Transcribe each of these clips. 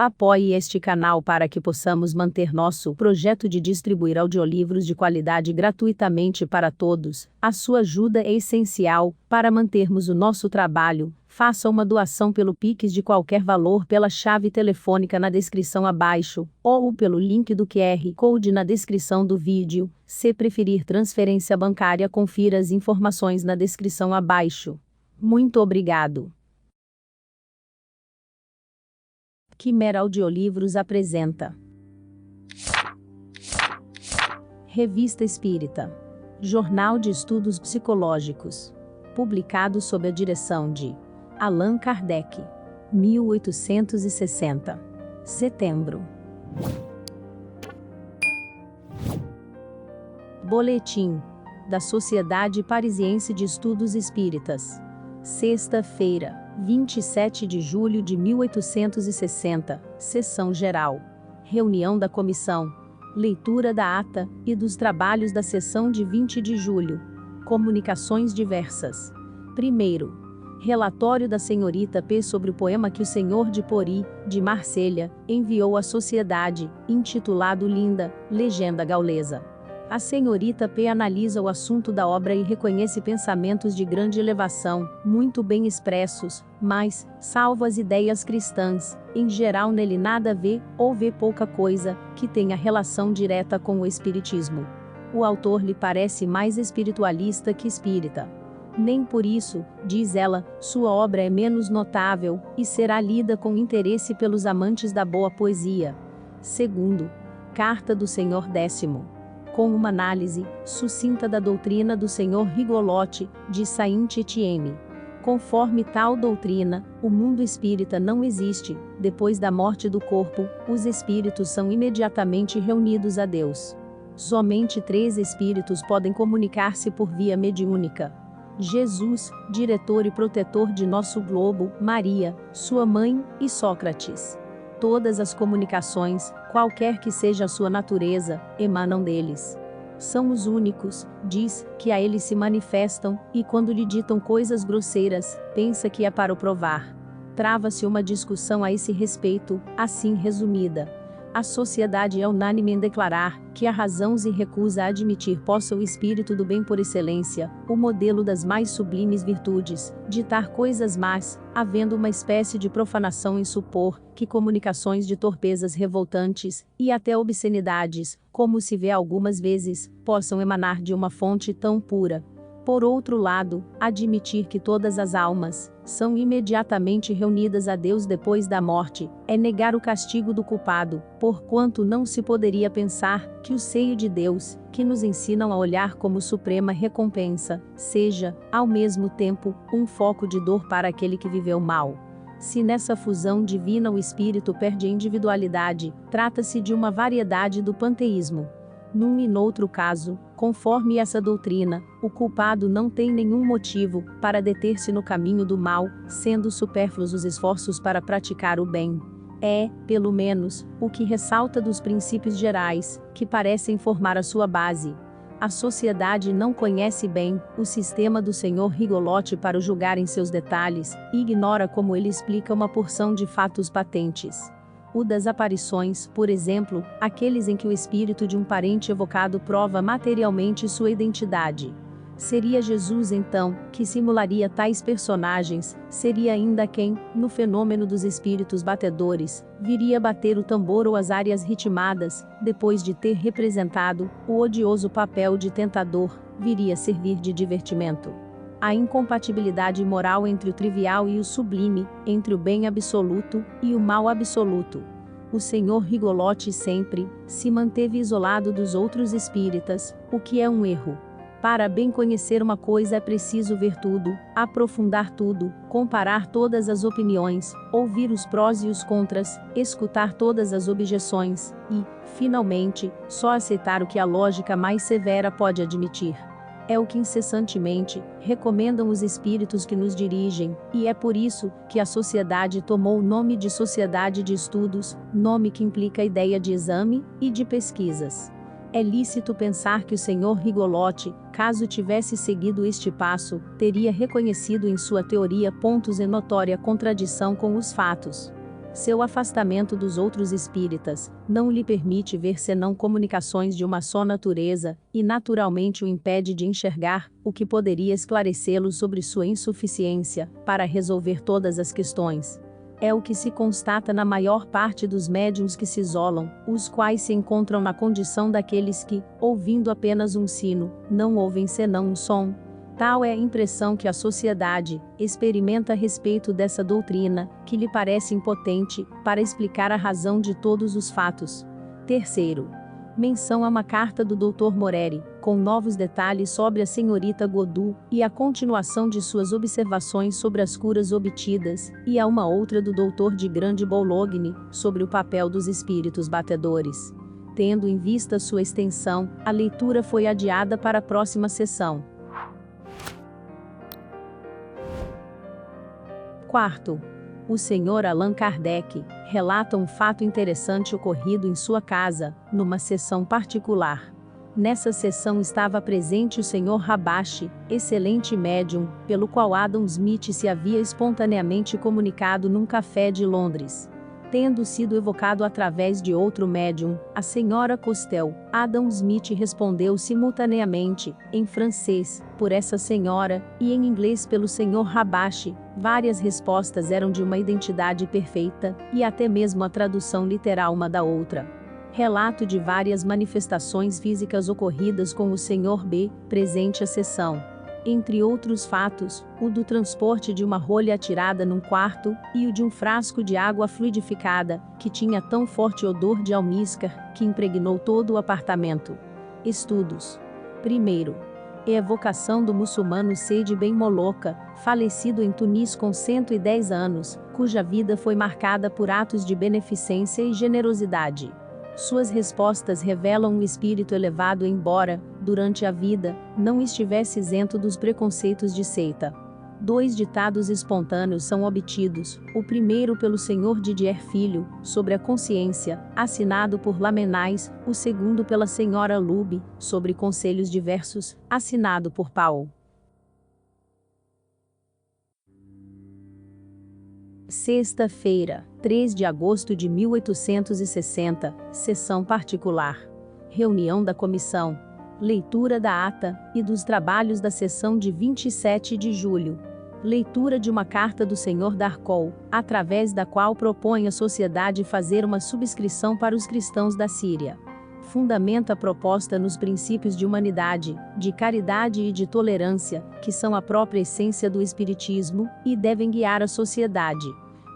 Apoie este canal para que possamos manter nosso projeto de distribuir audiolivros de qualidade gratuitamente para todos. A sua ajuda é essencial para mantermos o nosso trabalho. Faça uma doação pelo Pix de qualquer valor pela chave telefônica na descrição abaixo, ou pelo link do QR Code na descrição do vídeo. Se preferir transferência bancária, confira as informações na descrição abaixo. Muito obrigado. Quimera Audiolivros apresenta Revista Espírita, Jornal de Estudos Psicológicos, publicado sob a direção de Allan Kardec, 1860. Setembro. Boletim da Sociedade Parisiense de Estudos Espíritas. Sexta-feira, 27 de julho de 1860, Sessão Geral. Reunião da Comissão. Leitura da ata e dos trabalhos da sessão de 20 de julho. Comunicações diversas. Primeiro, relatório da senhorita P sobre o poema que o senhor de Pori, de Marselha, enviou à sociedade, intitulado Linda, legenda gaulesa. A senhorita P analisa o assunto da obra e reconhece pensamentos de grande elevação, muito bem expressos, mas, salvo as ideias cristãs, em geral nele nada vê, ou vê pouca coisa, que tenha relação direta com o espiritismo. O autor lhe parece mais espiritualista que espírita. Nem por isso, diz ela, sua obra é menos notável, e será lida com interesse pelos amantes da boa poesia. Segundo, Carta do Senhor Décimo. Com uma análise sucinta da doutrina do Senhor Rigolotti, de Saint-Étienne. Conforme tal doutrina, o mundo espírita não existe. Depois da morte do corpo, os espíritos são imediatamente reunidos a Deus. Somente 3 espíritos podem comunicar-se por via mediúnica: Jesus, diretor e protetor de nosso globo, Maria, sua mãe, e Sócrates. Todas as comunicações, qualquer que seja a sua natureza, emanam deles. São os únicos, diz, que a eles se manifestam, e quando lhe ditam coisas grosseiras, pensa que é para o provar. Trava-se uma discussão a esse respeito, assim resumida. A sociedade é unânime em declarar que a razão se recusa a admitir possa o espírito do bem por excelência, o modelo das mais sublimes virtudes, ditar coisas más, havendo uma espécie de profanação em supor que comunicações de torpezas revoltantes, e até obscenidades, como se vê algumas vezes, possam emanar de uma fonte tão pura. Por outro lado, admitir que todas as almas são imediatamente reunidas a Deus depois da morte, é negar o castigo do culpado, porquanto não se poderia pensar que o seio de Deus, que nos ensinam a olhar como suprema recompensa, seja, ao mesmo tempo, um foco de dor para aquele que viveu mal. Se nessa fusão divina o espírito perde a individualidade, trata-se de uma variedade do panteísmo. Num e noutro caso, conforme essa doutrina, o culpado não tem nenhum motivo para deter-se no caminho do mal, sendo supérfluos os esforços para praticar o bem. É, pelo menos, o que ressalta dos princípios gerais, que parecem formar a sua base. A sociedade não conhece bem o sistema do Senhor Rigolotti para o julgar em seus detalhes, e ignora como ele explica uma porção de fatos patentes. O das aparições, por exemplo, aqueles em que o espírito de um parente evocado prova materialmente sua identidade. Seria Jesus então, que simularia tais personagens, seria ainda quem, no fenômeno dos espíritos batedores, viria bater o tambor ou as áreas ritmadas, depois de ter representado o odioso papel de tentador, viria servir de divertimento. A incompatibilidade moral entre o trivial e o sublime, entre o bem absoluto e o mal absoluto. O Senhor Rigolotti sempre se manteve isolado dos outros espíritas, o que é um erro. Para bem conhecer uma coisa é preciso ver tudo, aprofundar tudo, comparar todas as opiniões, ouvir os prós e os contras, escutar todas as objeções, e, finalmente, só aceitar o que a lógica mais severa pode admitir. É o que incessantemente recomendam os espíritos que nos dirigem, e é por isso que a sociedade tomou o nome de Sociedade de Estudos, nome que implica a ideia de exame e de pesquisas. É lícito pensar que o Senhor Rigolotti, caso tivesse seguido este passo, teria reconhecido em sua teoria pontos em notória contradição com os fatos. Seu afastamento dos outros espíritas não lhe permite ver senão comunicações de uma só natureza, e naturalmente o impede de enxergar o que poderia esclarecê-lo sobre sua insuficiência para resolver todas as questões. É o que se constata na maior parte dos médiuns que se isolam, os quais se encontram na condição daqueles que, ouvindo apenas um sino, não ouvem senão um som. Tal é a impressão que a sociedade experimenta a respeito dessa doutrina, que lhe parece impotente para explicar a razão de todos os fatos. Terceiro, menção a uma carta do Dr. Moreri, com novos detalhes sobre a senhorita Godu, e a continuação de suas observações sobre as curas obtidas, e a uma outra do Dr. de Grande Boulogne, sobre o papel dos espíritos batedores. Tendo em vista sua extensão, a leitura foi adiada para a próxima sessão. Quarto, o Sr. Allan Kardec relata um fato interessante ocorrido em sua casa, numa sessão particular. Nessa sessão estava presente o Sr. Rabashi, excelente médium, pelo qual Adam Smith se havia espontaneamente comunicado num café de Londres. Tendo sido evocado através de outro médium, a Sra. Costel, Adam Smith respondeu simultaneamente, em francês, por essa senhora, e em inglês pelo Sr. Rabashi. Várias respostas eram de uma identidade perfeita, e até mesmo a tradução literal uma da outra. Relato de várias manifestações físicas ocorridas com o Sr. B, presente à sessão. Entre outros fatos, o do transporte de uma rolha atirada num quarto, e o de um frasco de água fluidificada, que tinha tão forte odor de almíscar, que impregnou todo o apartamento. Estudos. Primeiro, evocação do muçulmano Seyd Ben Moloka, falecido em Tunis com 110 anos, cuja vida foi marcada por atos de beneficência e generosidade. Suas respostas revelam um espírito elevado embora, durante a vida, não estivesse isento dos preconceitos de seita. 2 ditados espontâneos são obtidos, o primeiro pelo Sr. Didier Filho, sobre a consciência, assinado por Lamennais, o segundo pela Sra. Lube, sobre conselhos diversos, assinado por Paul. Sexta-feira, 3 de agosto de 1860, sessão particular. Reunião da comissão. Leitura da ata e dos trabalhos da sessão de 27 de julho. Leitura de uma carta do Sr. Darcol, através da qual propõe à sociedade fazer uma subscrição para os cristãos da Síria. Fundamenta a proposta nos princípios de humanidade, de caridade e de tolerância, que são a própria essência do espiritismo, e devem guiar a sociedade.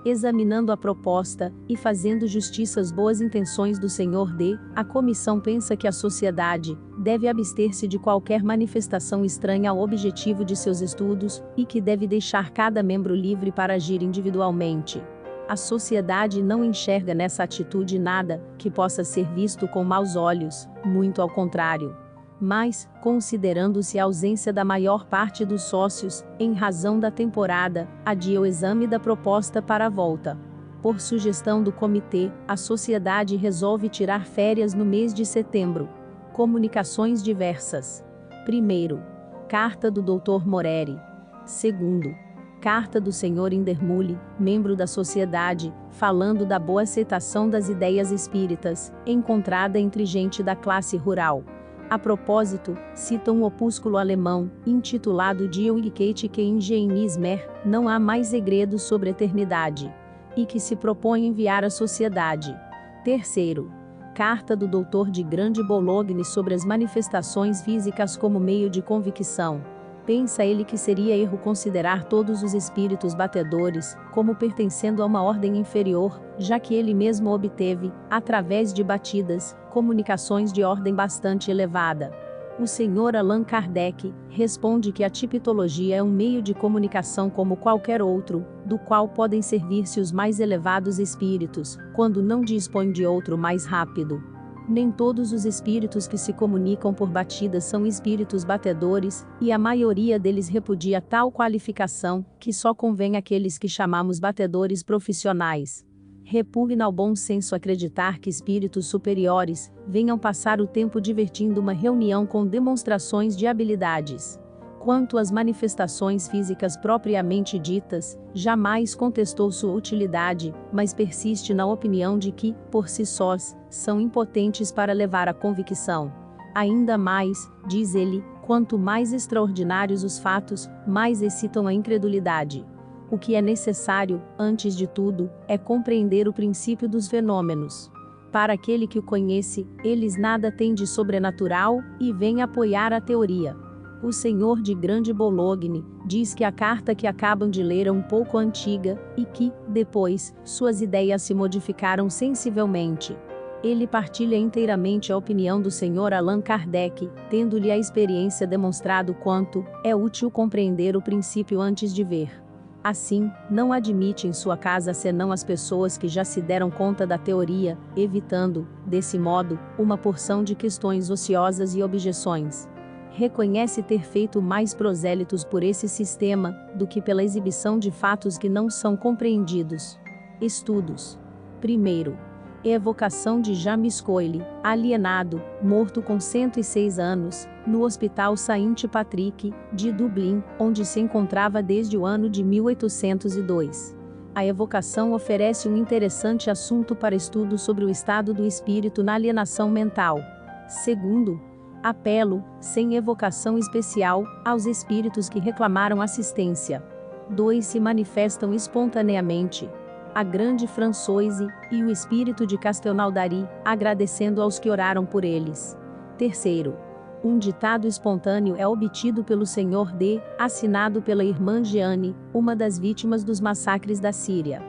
Examinando a proposta, e fazendo justiça às boas intenções do Sr. D., a comissão pensa que a sociedade deve abster-se de qualquer manifestação estranha ao objetivo de seus estudos, e que deve deixar cada membro livre para agir individualmente. A sociedade não enxerga nessa atitude nada que possa ser visto com maus olhos, muito ao contrário. Mas, considerando-se a ausência da maior parte dos sócios, em razão da temporada, adia o exame da proposta para a volta. Por sugestão do comitê, a sociedade resolve tirar férias no mês de setembro. Comunicações diversas. Primeiro, carta do Dr. Moreri. Segundo, carta do Sr. Indermulli, membro da sociedade, falando da boa aceitação das ideias espíritas, encontrada entre gente da classe rural. A propósito, cita um opúsculo alemão, intitulado Die Ewigkeit in Genismer, não há mais segredos sobre a eternidade, e que se propõe enviar à sociedade. Terceiro, carta do Dr. de Grande Boulogne sobre as manifestações físicas como meio de convicção. Pensa ele que seria erro considerar todos os espíritos batedores como pertencendo a uma ordem inferior, já que ele mesmo obteve, através de batidas, comunicações de ordem bastante elevada. O Sr. Allan Kardec responde que a tipitologia é um meio de comunicação como qualquer outro, do qual podem servir-se os mais elevados espíritos, quando não dispõem de outro mais rápido. Nem todos os espíritos que se comunicam por batidas são espíritos batedores, e a maioria deles repudia tal qualificação, que só convém àqueles que chamamos batedores profissionais. Repugna ao bom senso acreditar que espíritos superiores venham passar o tempo divertindo uma reunião com demonstrações de habilidades. Quanto às manifestações físicas propriamente ditas, jamais contestou sua utilidade, mas persiste na opinião de que, por si sós, são impotentes para levar à convicção. Ainda mais, diz ele, quanto mais extraordinários os fatos, mais excitam a incredulidade. O que é necessário, antes de tudo, é compreender o princípio dos fenômenos. Para aquele que o conhece, eles nada têm de sobrenatural, e vem apoiar a teoria. O senhor de Grande Bologne diz que a carta que acabam de ler é um pouco antiga, e que, depois, suas ideias se modificaram sensivelmente. Ele partilha inteiramente a opinião do Sr. Allan Kardec, tendo-lhe a experiência demonstrado quanto é útil compreender o princípio antes de ver. Assim, não admite em sua casa senão as pessoas que já se deram conta da teoria, evitando, desse modo, uma porção de questões ociosas e objeções. Reconhece ter feito mais prosélitos por esse sistema, do que pela exibição de fatos que não são compreendidos. Estudos. Primeiro. Evocação de James Coyle, alienado, morto com 106 anos, no Hospital Saint Patrick, de Dublin, onde se encontrava desde o ano de 1802. A evocação oferece um interessante assunto para estudo sobre o estado do espírito na alienação mental. Segundo, apelo, sem evocação especial, aos espíritos que reclamaram assistência. 2 se manifestam espontaneamente. A grande Françoise, e o espírito de Castelnaudary, agradecendo aos que oraram por eles. Terceiro, um ditado espontâneo é obtido pelo Sr. D., assinado pela irmã Jeanne, uma das vítimas dos massacres da Síria.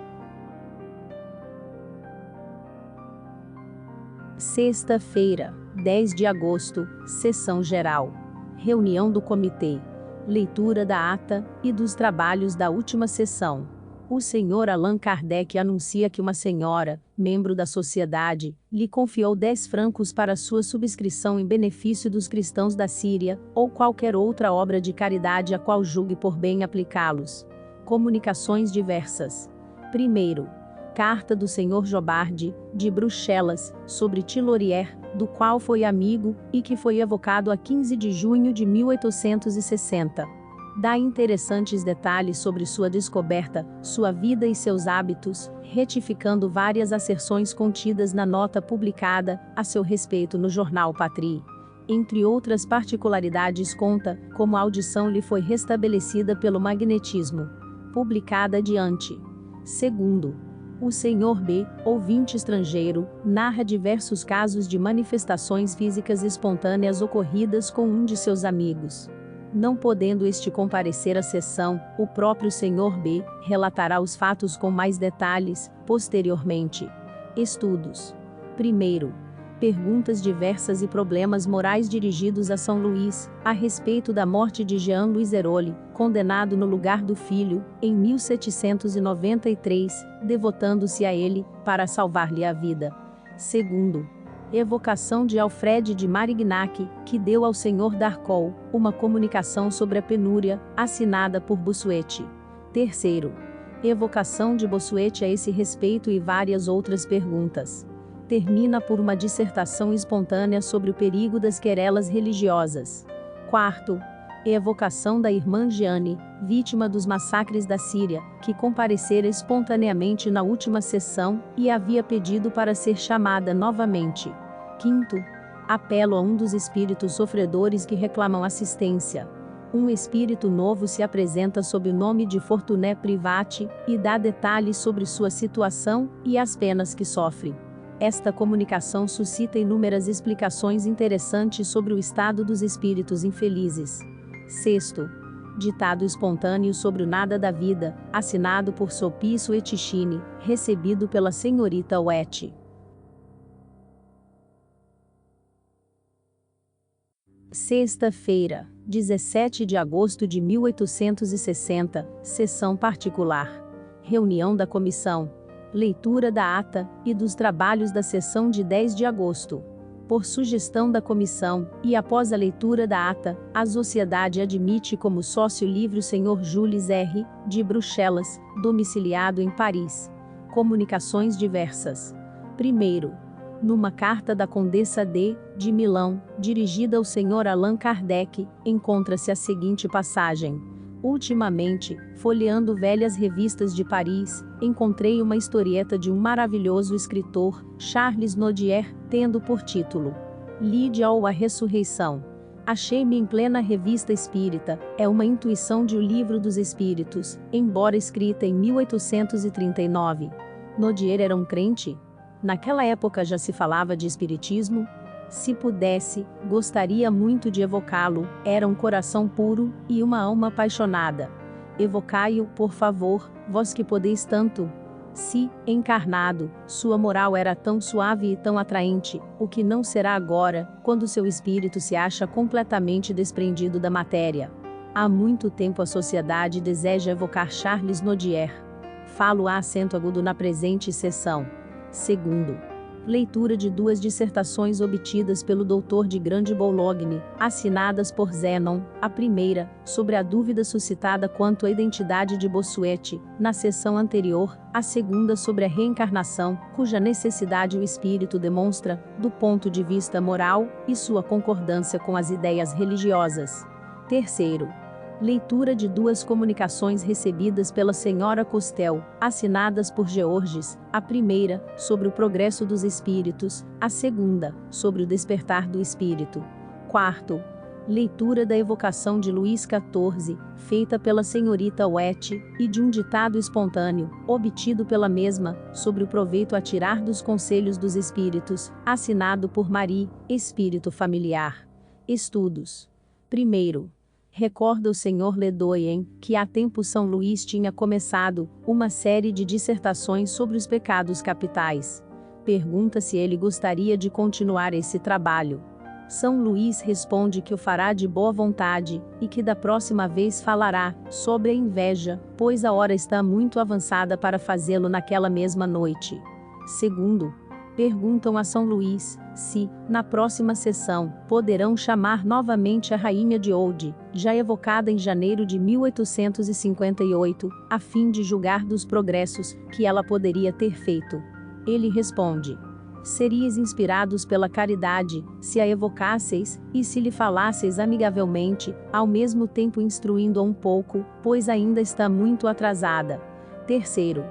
Sexta-feira, 10 de agosto, sessão geral. Reunião do comitê. Leitura da ata e dos trabalhos da última sessão. O Sr. Allan Kardec anuncia que uma senhora, membro da sociedade, lhe confiou 10 francos para sua subscrição em benefício dos cristãos da Síria, ou qualquer outra obra de caridade a qual julgue por bem aplicá-los. Comunicações diversas. Primeiro, carta do Sr. Jobard, de Bruxelas, sobre Tillorier, do qual foi amigo, e que foi evocado a 15 de junho de 1860. Dá interessantes detalhes sobre sua descoberta, sua vida e seus hábitos, retificando várias asserções contidas na nota publicada, a seu respeito no jornal Patrie. Entre outras particularidades conta, como a audição lhe foi restabelecida pelo magnetismo. Publicada adiante. Segundo, o Sr. B., ouvinte estrangeiro, narra diversos casos de manifestações físicas espontâneas ocorridas com um de seus amigos. Não podendo este comparecer à sessão, o próprio Sr. B. relatará os fatos com mais detalhes, posteriormente. Estudos. Primeiro, perguntas diversas e problemas morais dirigidos a São Luís, a respeito da morte de Jean-Louis Héroli, condenado no lugar do filho, em 1793, devotando-se a ele, para salvar-lhe a vida. Segundo, evocação de Alfred de Marignac, que deu ao Sr. Darcol, uma comunicação sobre a penúria, assinada por Bossuet. Terceiro, evocação de Bossuet a esse respeito e várias outras perguntas. Termina por uma dissertação espontânea sobre o perigo das querelas religiosas. Quarto, evocação da irmã Jeanne, vítima dos massacres da Síria, que comparecera espontaneamente na última sessão, e havia pedido para ser chamada novamente. Quinto, apelo a um dos espíritos sofredores que reclamam assistência. Um espírito novo se apresenta sob o nome de Fortuné Privat, e dá detalhes sobre sua situação, e as penas que sofre. Esta comunicação suscita inúmeras explicações interessantes sobre o estado dos espíritos infelizes. Sexto, ditado espontâneo sobre o nada da vida, assinado por Sulpicio Ticini, recebido pela senhorita Wet. Sexta-feira, 17 de agosto de 1860, sessão particular. Reunião da comissão. Leitura da ata e dos trabalhos da sessão de 10 de agosto. Por sugestão da comissão, e após a leitura da ata, a sociedade admite como sócio livre o Sr. Jules R., de Bruxelas, domiciliado em Paris. Comunicações diversas. Primeiro, Numa carta da Condessa de Milão, dirigida ao Sr. Allan Kardec, encontra-se a seguinte passagem: ultimamente, folheando velhas revistas de Paris, encontrei uma historieta de um maravilhoso escritor, Charles Nodier, tendo por título Lídia ou a Ressurreição. Achei-me em plena revista espírita, é uma intuição de O Livro dos Espíritos, embora escrita em 1839. Nodier era um crente? Naquela época já se falava de espiritismo? Se pudesse, gostaria muito de evocá-lo, era um coração puro, e uma alma apaixonada. Evocai-o, por favor, vós que podeis tanto. Se, encarnado, sua moral era tão suave e tão atraente, o que não será agora, quando seu espírito se acha completamente desprendido da matéria? Há muito tempo a sociedade deseja evocar Charles Nodier. Falo a acento agudo na presente sessão. Segundo, leitura de 2 dissertações obtidas pelo Dr. de Grande Boulogne, assinadas por Zenon, a primeira, sobre a dúvida suscitada quanto à identidade de Bossuet, na sessão anterior, a segunda sobre a reencarnação, cuja necessidade o espírito demonstra, do ponto de vista moral, e sua concordância com as ideias religiosas. Terceiro, leitura de 2 comunicações recebidas pela Sra. Costel, assinadas por Georges, a primeira, sobre o progresso dos espíritos, a segunda, sobre o despertar do espírito. Quarto, leitura da evocação de Luís XIV, feita pela senhorita Wet, e de um ditado espontâneo, obtido pela mesma, sobre o proveito a tirar dos conselhos dos espíritos, assinado por Marie, espírito familiar. Estudos. Primeiro, recorda o Sr. Ledoyen, que há tempo São Luís tinha começado uma série de dissertações sobre os pecados capitais. Pergunta se ele gostaria de continuar esse trabalho. São Luís responde que o fará de boa vontade, e que da próxima vez falará sobre a inveja, pois a hora está muito avançada para fazê-lo naquela mesma noite. Segundo, perguntam a São Luís se, na próxima sessão, poderão chamar novamente a Rainha de Oude, já evocada em janeiro de 1858, a fim de julgar dos progressos que ela poderia ter feito. Ele responde: seríeis inspirados pela caridade, se a evocasseis, e se lhe falasseis amigavelmente, ao mesmo tempo instruindo-a um pouco, pois ainda está muito atrasada. Terceiro,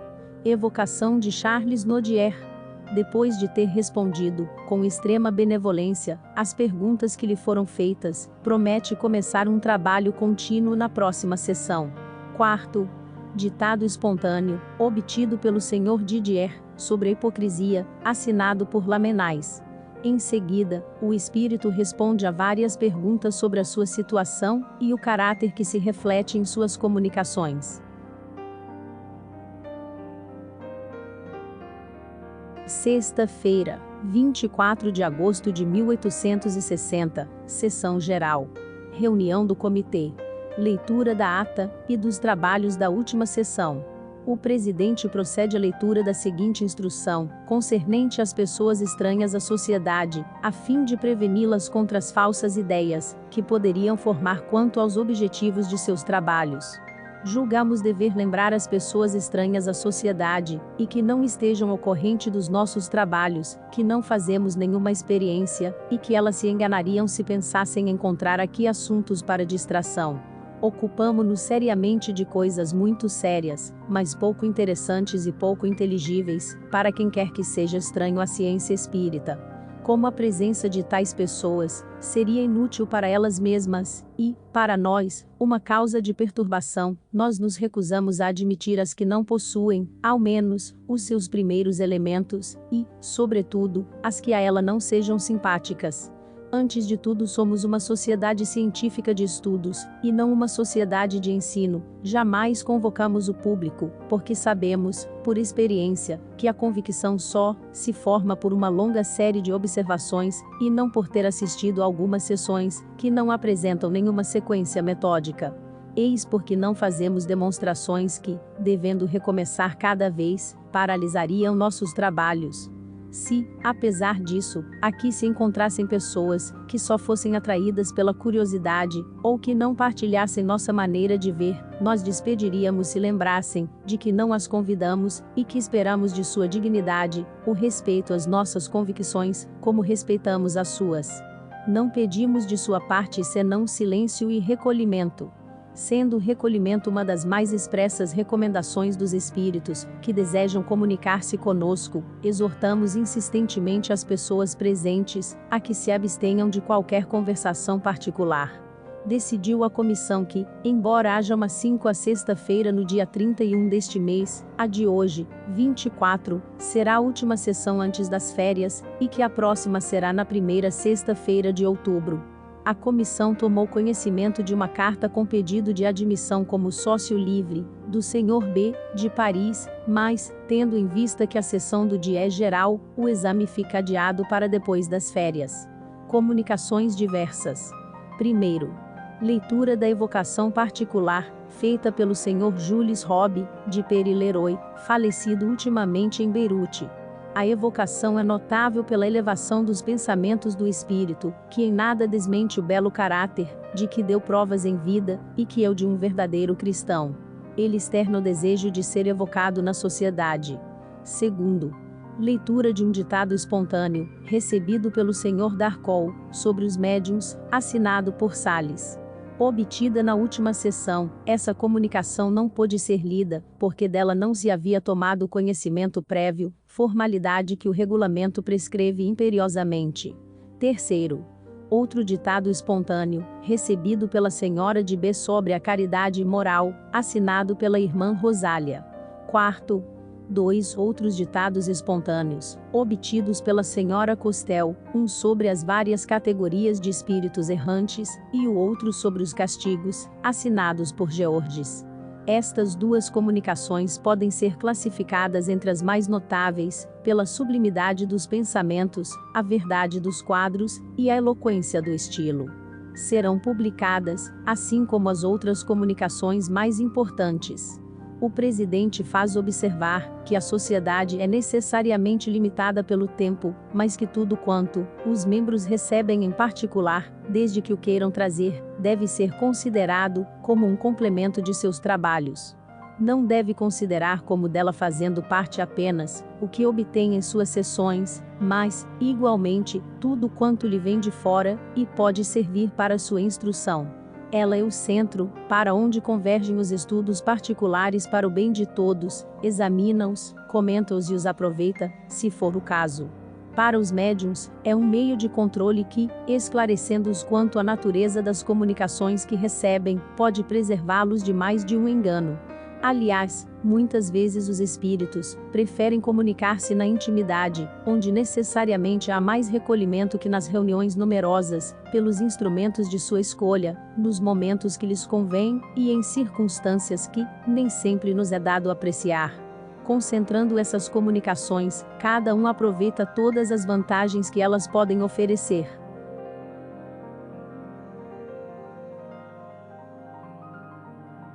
evocação de Charles Nodier. Depois de ter respondido, com extrema benevolência, as perguntas que lhe foram feitas, promete começar um trabalho contínuo na próxima sessão. Quarto, ditado espontâneo, obtido pelo Sr. Didier, sobre a hipocrisia, assinado por Lamennais. Em seguida, o espírito responde a várias perguntas sobre a sua situação e o caráter que se reflete em suas comunicações. Sexta-feira, 24 de agosto de 1860, Sessão Geral. Reunião do Comitê. Leitura da ata e dos trabalhos da última sessão. O presidente procede à leitura da seguinte instrução, concernente às pessoas estranhas à sociedade, a fim de preveni-las contra as falsas ideias, que poderiam formar quanto aos objetivos de seus trabalhos. Julgamos dever lembrar as pessoas estranhas à sociedade, e que não estejam ao corrente dos nossos trabalhos, que não fazemos nenhuma experiência, e que elas se enganariam se pensassem encontrar aqui assuntos para distração. Ocupamo-nos seriamente de coisas muito sérias, mas pouco interessantes e pouco inteligíveis, para quem quer que seja estranho à ciência espírita. Como a presença de tais pessoas seria inútil para elas mesmas, e, para nós, uma causa de perturbação, nós nos recusamos a admitir as que não possuem, ao menos, os seus primeiros elementos, e, sobretudo, as que a ela não sejam simpáticas. Antes de tudo, somos uma sociedade científica de estudos, e não uma sociedade de ensino. Jamais convocamos o público, porque sabemos, por experiência, que a convicção só se forma por uma longa série de observações, e não por ter assistido a algumas sessões, que não apresentam nenhuma sequência metódica. Eis porque não fazemos demonstrações que, devendo recomeçar cada vez, paralisariam nossos trabalhos. Se, apesar disso, aqui se encontrassem pessoas que só fossem atraídas pela curiosidade, ou que não partilhassem nossa maneira de ver, nós despediríamos se lembrassem de que não as convidamos e que esperamos de sua dignidade o respeito às nossas convicções, como respeitamos as suas. Não pedimos de sua parte senão silêncio e recolhimento. Sendo o recolhimento uma das mais expressas recomendações dos espíritos, que desejam comunicar-se conosco, exortamos insistentemente as pessoas presentes, a que se abstenham de qualquer conversação particular. Decidiu a comissão que, embora haja uma 5 a sexta-feira no dia 31 deste mês, a de hoje, 24, será a última sessão antes das férias, e que a próxima será na primeira sexta-feira de outubro. A comissão tomou conhecimento de uma carta com pedido de admissão como sócio livre, do Sr. B, de Paris, mas, tendo em vista que a sessão do dia é geral, o exame fica adiado para depois das férias. Comunicações diversas. Primeiro, leitura da evocação particular, feita pelo Sr. Jules Robe, de Père-Leroy, falecido ultimamente em Beirute. A evocação é notável pela elevação dos pensamentos do espírito, que em nada desmente o belo caráter, de que deu provas em vida, e que é o de um verdadeiro cristão. Ele externa o desejo de ser evocado na sociedade. Segundo, leitura de um ditado espontâneo, recebido pelo Sr. Darcol, sobre os médiuns, assinado por Salles. Obtida na última sessão, essa comunicação não pôde ser lida, porque dela não se havia tomado conhecimento prévio, formalidade que o regulamento prescreve imperiosamente. Terceiro, outro ditado espontâneo, recebido pela Senhora de B sobre a caridade moral, assinado pela irmã Rosália. Quarto, 2 outros ditados espontâneos, obtidos pela Senhora Costel, um sobre as várias categorias de espíritos errantes, e o outro sobre os castigos, assinados por Georges. Estas duas comunicações podem ser classificadas entre as mais notáveis, pela sublimidade dos pensamentos, a verdade dos quadros, e a eloquência do estilo. Serão publicadas, assim como as outras comunicações mais importantes. O presidente faz observar que a sociedade é necessariamente limitada pelo tempo, mas que tudo quanto os membros recebem em particular, desde que o queiram trazer, deve ser considerado como um complemento de seus trabalhos. Não deve considerar como dela fazendo parte apenas o que obtém em suas sessões, mas, igualmente, tudo quanto lhe vem de fora, e pode servir para sua instrução. Ela é o centro, para onde convergem os estudos particulares para o bem de todos, examina-os, comenta-os e os aproveita, se for o caso. Para os médiuns, é um meio de controle que, esclarecendo-os quanto à natureza das comunicações que recebem, pode preservá-los de mais de um engano. Aliás, muitas vezes os espíritos preferem comunicar-se na intimidade, onde necessariamente há mais recolhimento que nas reuniões numerosas, pelos instrumentos de sua escolha, nos momentos que lhes convém e em circunstâncias que nem sempre nos é dado apreciar. Concentrando essas comunicações, cada um aproveita todas as vantagens que elas podem oferecer.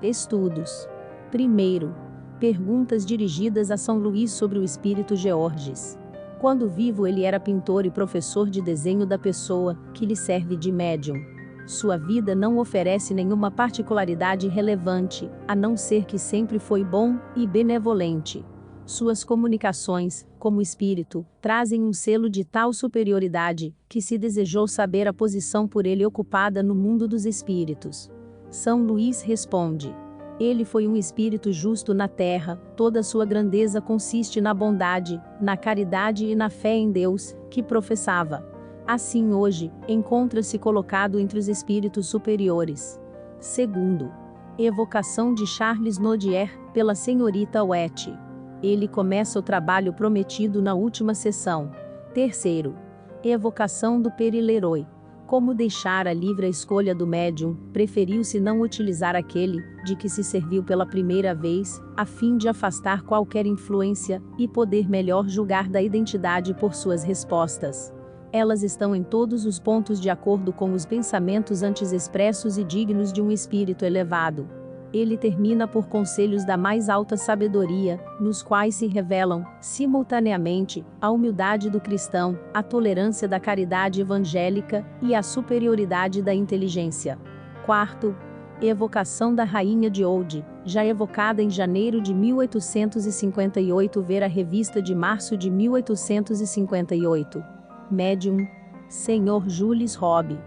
Estudos. Primeiro, perguntas dirigidas a São Luís sobre o espírito Georges. Quando vivo ele era pintor e professor de desenho da pessoa, que lhe serve de médium. Sua vida não oferece nenhuma particularidade relevante, a não ser que sempre foi bom e benevolente. Suas comunicações, como espírito, trazem um selo de tal superioridade, que se desejou saber a posição por ele ocupada no mundo dos espíritos. São Luís responde: ele foi um espírito justo na terra, toda sua grandeza consiste na bondade, na caridade e na fé em Deus, que professava. Assim hoje, encontra-se colocado entre os espíritos superiores. Segundo, evocação de Charles Nodier, pela senhorita Wet. Ele começa o trabalho prometido na última sessão. Terceiro, evocação do Père-Leroy. Como deixar a livre escolha do médium, preferiu-se não utilizar aquele, de que se serviu pela primeira vez, a fim de afastar qualquer influência, e poder melhor julgar da identidade por suas respostas. Elas estão em todos os pontos de acordo com os pensamentos antes expressos e dignos de um espírito elevado. ele termina por conselhos da mais alta sabedoria, nos quais se revelam, simultaneamente, a humildade do cristão, a tolerância da caridade evangélica e a superioridade da inteligência. Quarto, evocação da Rainha de Oude, já evocada em janeiro de 1858, ver a revista de março de 1858. Médium, Sr. Jules Robb.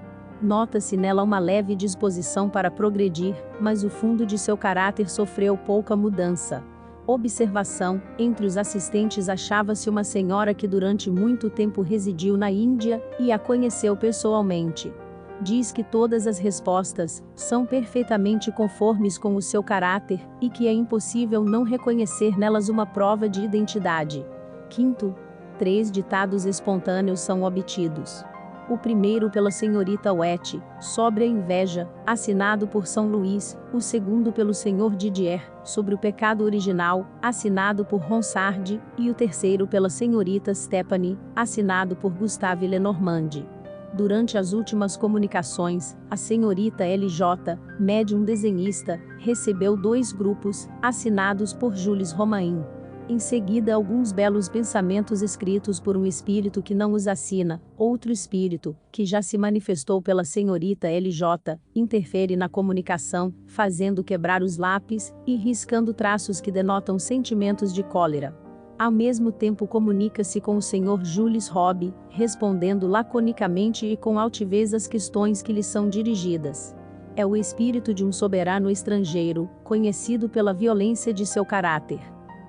Nota-se nela uma leve disposição para progredir, mas o fundo de seu caráter sofreu pouca mudança. Observação: entre os assistentes achava-se uma senhora que durante muito tempo residiu na Índia, e a conheceu pessoalmente. Diz que todas as respostas são perfeitamente conformes com o seu caráter, e que é impossível não reconhecer nelas uma prova de identidade. Quinto, 3 ditados espontâneos são obtidos. O primeiro pela senhorita Wet, sobre a inveja, assinado por São Luís; o segundo pelo Sr. Didier, sobre o pecado original, assinado por Ronsard; e o terceiro pela senhorita Stephanie, assinado por Gustave Lenormand. Durante as últimas comunicações, a senhorita LJ, médium desenhista, recebeu 2 grupos, assinados por Jules Romain. Em seguida, alguns belos pensamentos escritos por um espírito que não os assina. Outro espírito, que já se manifestou pela senhorita LJ, interfere na comunicação, fazendo quebrar os lápis e riscando traços que denotam sentimentos de cólera. Ao mesmo tempo comunica-se com o Sr. Jules Robb, respondendo laconicamente e com altivez às questões que lhe são dirigidas. É o espírito de um soberano estrangeiro, conhecido pela violência de seu caráter.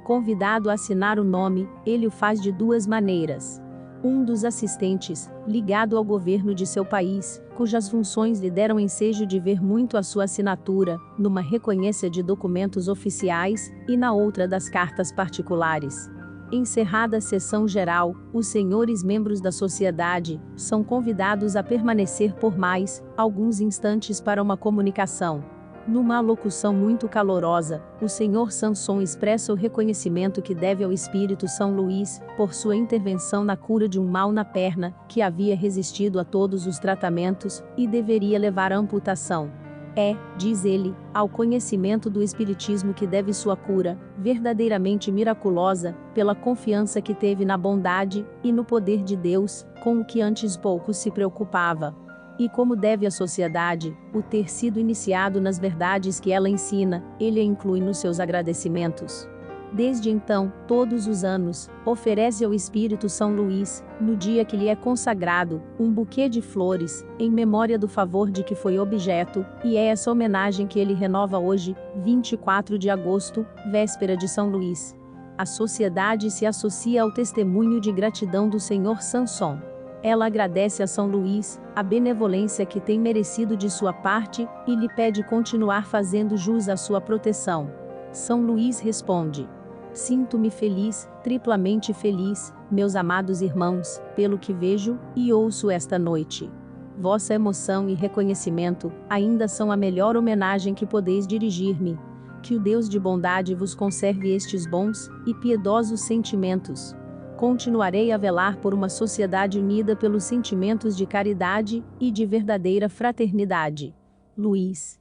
Convidado a assinar o nome, ele o faz de 2 maneiras. Um dos assistentes, ligado ao governo de seu país, cujas funções lhe deram ensejo de ver muito a sua assinatura, numa reconhência de documentos oficiais, e na outra das cartas particulares. Encerrada a sessão geral, os senhores membros da sociedade são convidados a permanecer por mais alguns instantes para uma comunicação. Numa alocução muito calorosa, o Sr. Sanson expressa o reconhecimento que deve ao espírito São Luís, por sua intervenção na cura de um mal na perna, que havia resistido a todos os tratamentos, e deveria levar à amputação. É, diz ele, ao conhecimento do espiritismo que deve sua cura, verdadeiramente miraculosa, pela confiança que teve na bondade e no poder de Deus, com o que antes pouco se preocupava. E como deve à sociedade, o ter sido iniciado nas verdades que ela ensina, ele a inclui nos seus agradecimentos. Desde então, todos os anos, oferece ao espírito São Luís, no dia que lhe é consagrado, um buquê de flores, em memória do favor de que foi objeto, e é essa homenagem que ele renova hoje, 24 de agosto, véspera de São Luís. A sociedade se associa ao testemunho de gratidão do Sr. Sanson. Ela agradece a São Luís a benevolência que tem merecido de sua parte, e lhe pede continuar fazendo jus à sua proteção. São Luís responde: sinto-me feliz, triplamente feliz, meus amados irmãos, pelo que vejo e ouço esta noite. Vossa emoção e reconhecimento ainda são a melhor homenagem que podeis dirigir-me. Que o Deus de bondade vos conserve estes bons e piedosos sentimentos. Continuarei a velar por uma sociedade unida pelos sentimentos de caridade e de verdadeira fraternidade. Luís.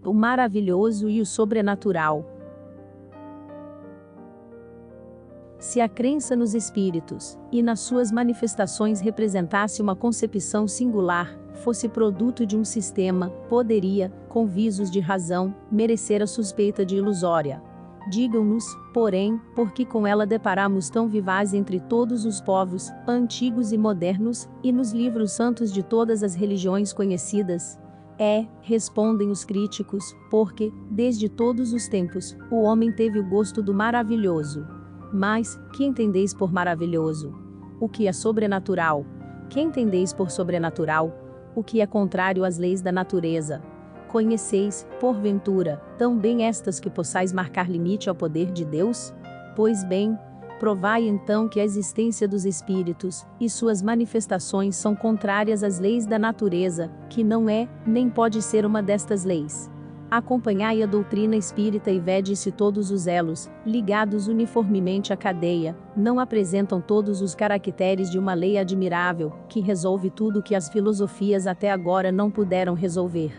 O maravilhoso e o sobrenatural. Se a crença nos espíritos, e nas suas manifestações representasse uma concepção singular, fosse produto de um sistema, poderia, com visos de razão, merecer a suspeita de ilusória. Digam-nos, porém, por que com ela deparamos tão vivaz entre todos os povos, antigos e modernos, e nos livros santos de todas as religiões conhecidas? Respondem os críticos, porque, desde todos os tempos, o homem teve o gosto do maravilhoso. Mas, que entendeis por maravilhoso? O que é sobrenatural? Que entendeis por sobrenatural? O que é contrário às leis da natureza? Conheceis, porventura, tão bem estas que possais marcar limite ao poder de Deus? Pois bem, provai então que a existência dos espíritos e suas manifestações são contrárias às leis da natureza, que não é, nem pode ser uma destas leis. Acompanhai a doutrina espírita e vede se todos os elos, ligados uniformemente à cadeia, não apresentam todos os caracteres de uma lei admirável, que resolve tudo que as filosofias até agora não puderam resolver.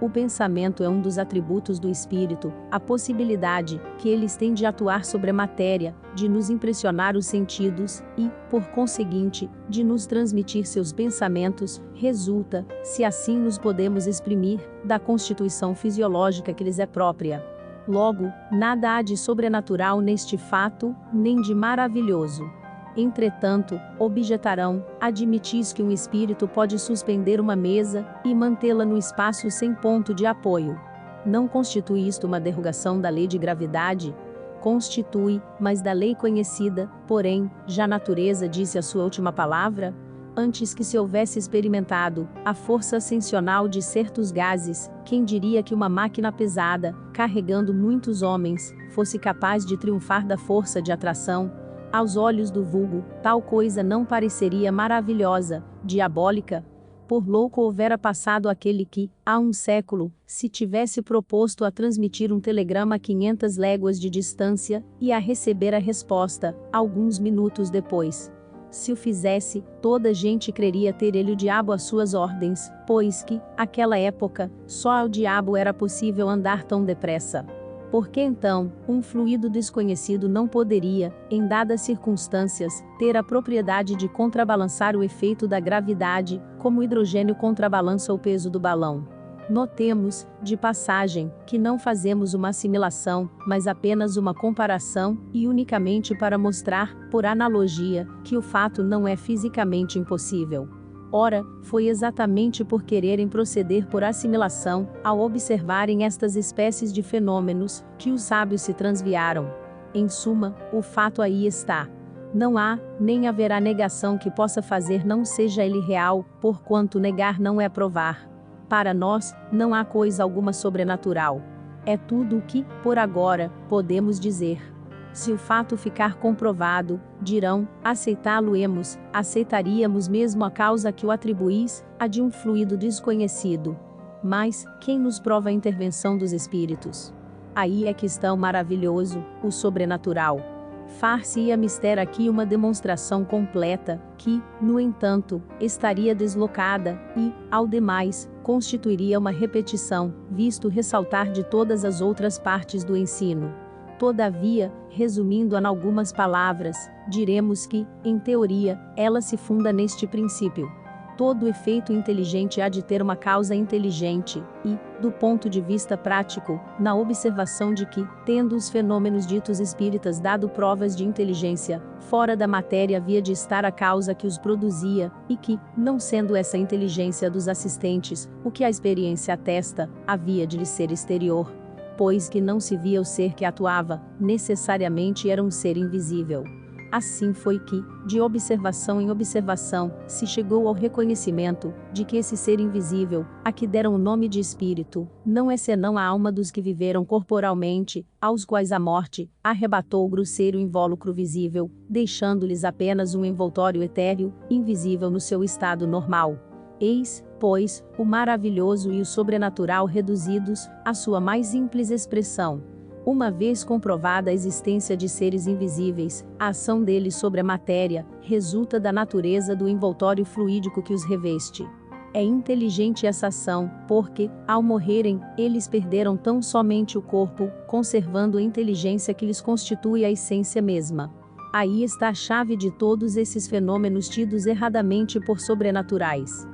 O pensamento é um dos atributos do espírito, a possibilidade que eles têm de atuar sobre a matéria, de nos impressionar os sentidos e, por conseguinte, de nos transmitir seus pensamentos, resulta, se assim nos podemos exprimir, da constituição fisiológica que lhes é própria. Logo, nada há de sobrenatural neste fato, nem de maravilhoso. Entretanto, objetarão, admitis que um espírito pode suspender uma mesa e mantê-la no espaço sem ponto de apoio. Não constitui isto uma derrogação da lei de gravidade? Constitui, mas da lei conhecida, porém, já a natureza disse a sua última palavra? Antes que se houvesse experimentado a força ascensional de certos gases, quem diria que uma máquina pesada, carregando muitos homens, fosse capaz de triunfar da força de atração? Aos olhos do vulgo, tal coisa não pareceria maravilhosa, diabólica? Por louco houvera passado aquele que, há um século, se tivesse proposto a transmitir um telegrama a 500 léguas de distância, e a receber a resposta, alguns minutos depois. Se o fizesse, toda a gente creria ter ele o diabo às suas ordens, pois que, àquela época, só ao diabo era possível andar tão depressa. Por que então, um fluido desconhecido não poderia, em dadas circunstâncias, ter a propriedade de contrabalançar o efeito da gravidade, como o hidrogênio contrabalança o peso do balão? Notemos, de passagem, que não fazemos uma assimilação, mas apenas uma comparação, e unicamente para mostrar, por analogia, que o fato não é fisicamente impossível. Ora, foi exatamente por quererem proceder por assimilação, ao observarem estas espécies de fenômenos, que os sábios se transviaram. Em suma, o fato aí está. Não há, nem haverá negação que possa fazer não seja ele real, porquanto negar não é provar. Para nós, não há coisa alguma sobrenatural. É tudo o que, por agora, podemos dizer. Se o fato ficar comprovado, dirão, aceitá-lo-emos, aceitaríamos mesmo a causa que o atribuís, a de um fluido desconhecido. Mas, quem nos prova a intervenção dos espíritos? Aí é que está o maravilhoso, o sobrenatural. Far-se-ia mister aqui uma demonstração completa, que, no entanto, estaria deslocada, e, ao demais, constituiria uma repetição, visto ressaltar de todas as outras partes do ensino. Todavia, resumindo-a em algumas palavras, diremos que, em teoria, ela se funda neste princípio. Todo efeito inteligente há de ter uma causa inteligente, e, do ponto de vista prático, na observação de que, tendo os fenômenos ditos espíritas dado provas de inteligência, fora da matéria havia de estar a causa que os produzia, e que, não sendo essa inteligência dos assistentes, o que a experiência atesta, havia de lhe ser exterior. Pois que não se via o ser que atuava, necessariamente era um ser invisível. Assim foi que, de observação em observação, se chegou ao reconhecimento, de que esse ser invisível, a que deram o nome de espírito, não é senão a alma dos que viveram corporalmente, aos quais a morte arrebatou o grosseiro invólucro visível, deixando-lhes apenas um envoltório etéreo, invisível no seu estado normal. Eis, pois, o maravilhoso e o sobrenatural reduzidos, à sua mais simples expressão. Uma vez comprovada a existência de seres invisíveis, a ação deles sobre a matéria, resulta da natureza do envoltório fluídico que os reveste. É inteligente essa ação, porque, ao morrerem, eles perderam tão somente o corpo, conservando a inteligência que lhes constitui a essência mesma. Aí está a chave de todos esses fenômenos tidos erradamente por sobrenaturais.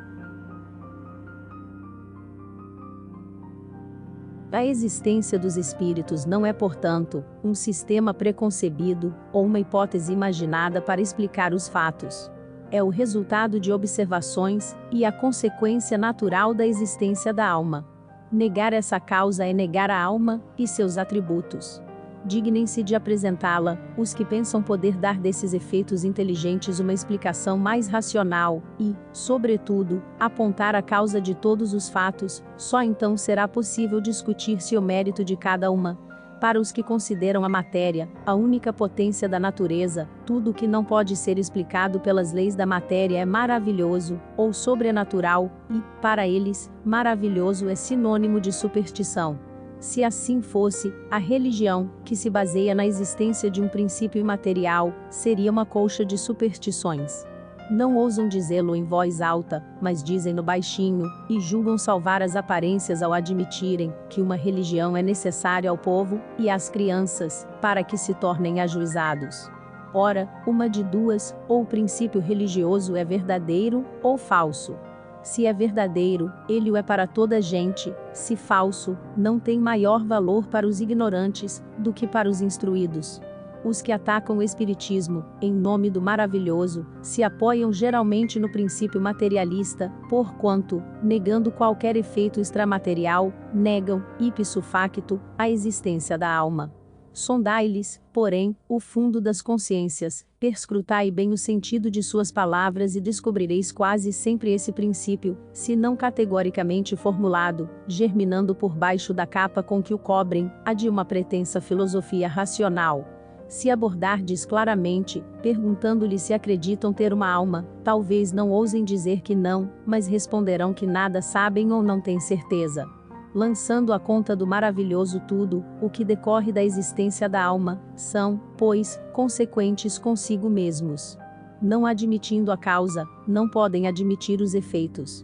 A existência dos espíritos não é, portanto, um sistema preconcebido, ou uma hipótese imaginada para explicar os fatos. É o resultado de observações, e a consequência natural da existência da alma. Negar essa causa é negar a alma, e seus atributos. Dignem-se de apresentá-la, os que pensam poder dar desses efeitos inteligentes uma explicação mais racional, e, sobretudo, apontar a causa de todos os fatos, só então será possível discutir-se o mérito de cada uma. Para os que consideram a matéria, a única potência da natureza, tudo o que não pode ser explicado pelas leis da matéria é maravilhoso, ou sobrenatural, e, para eles, maravilhoso é sinônimo de superstição. Se assim fosse, a religião, que se baseia na existência de um princípio imaterial, seria uma colcha de superstições. Não ousam dizê-lo em voz alta, mas dizem-no baixinho, e julgam salvar as aparências ao admitirem que uma religião é necessária ao povo e às crianças, para que se tornem ajuizados. Ora, uma de duas, ou o princípio religioso é verdadeiro, ou falso. Se é verdadeiro, ele o é para toda a gente; se falso, não tem maior valor para os ignorantes do que para os instruídos. Os que atacam o espiritismo, em nome do maravilhoso, se apoiam geralmente no princípio materialista, porquanto, negando qualquer efeito extramaterial, negam, ipso facto, a existência da alma. Sondai-lhes, porém, o fundo das consciências, perscrutai bem o sentido de suas palavras e descobrireis quase sempre esse princípio, se não categoricamente formulado, germinando por baixo da capa com que o cobrem, a de uma pretensa filosofia racional. Se abordardes claramente, perguntando-lhes se acreditam ter uma alma, talvez não ousem dizer que não, mas responderão que nada sabem ou não têm certeza. Lançando à conta do maravilhoso tudo, o que decorre da existência da alma, são, pois, consequentes consigo mesmos. Não admitindo a causa, não podem admitir os efeitos.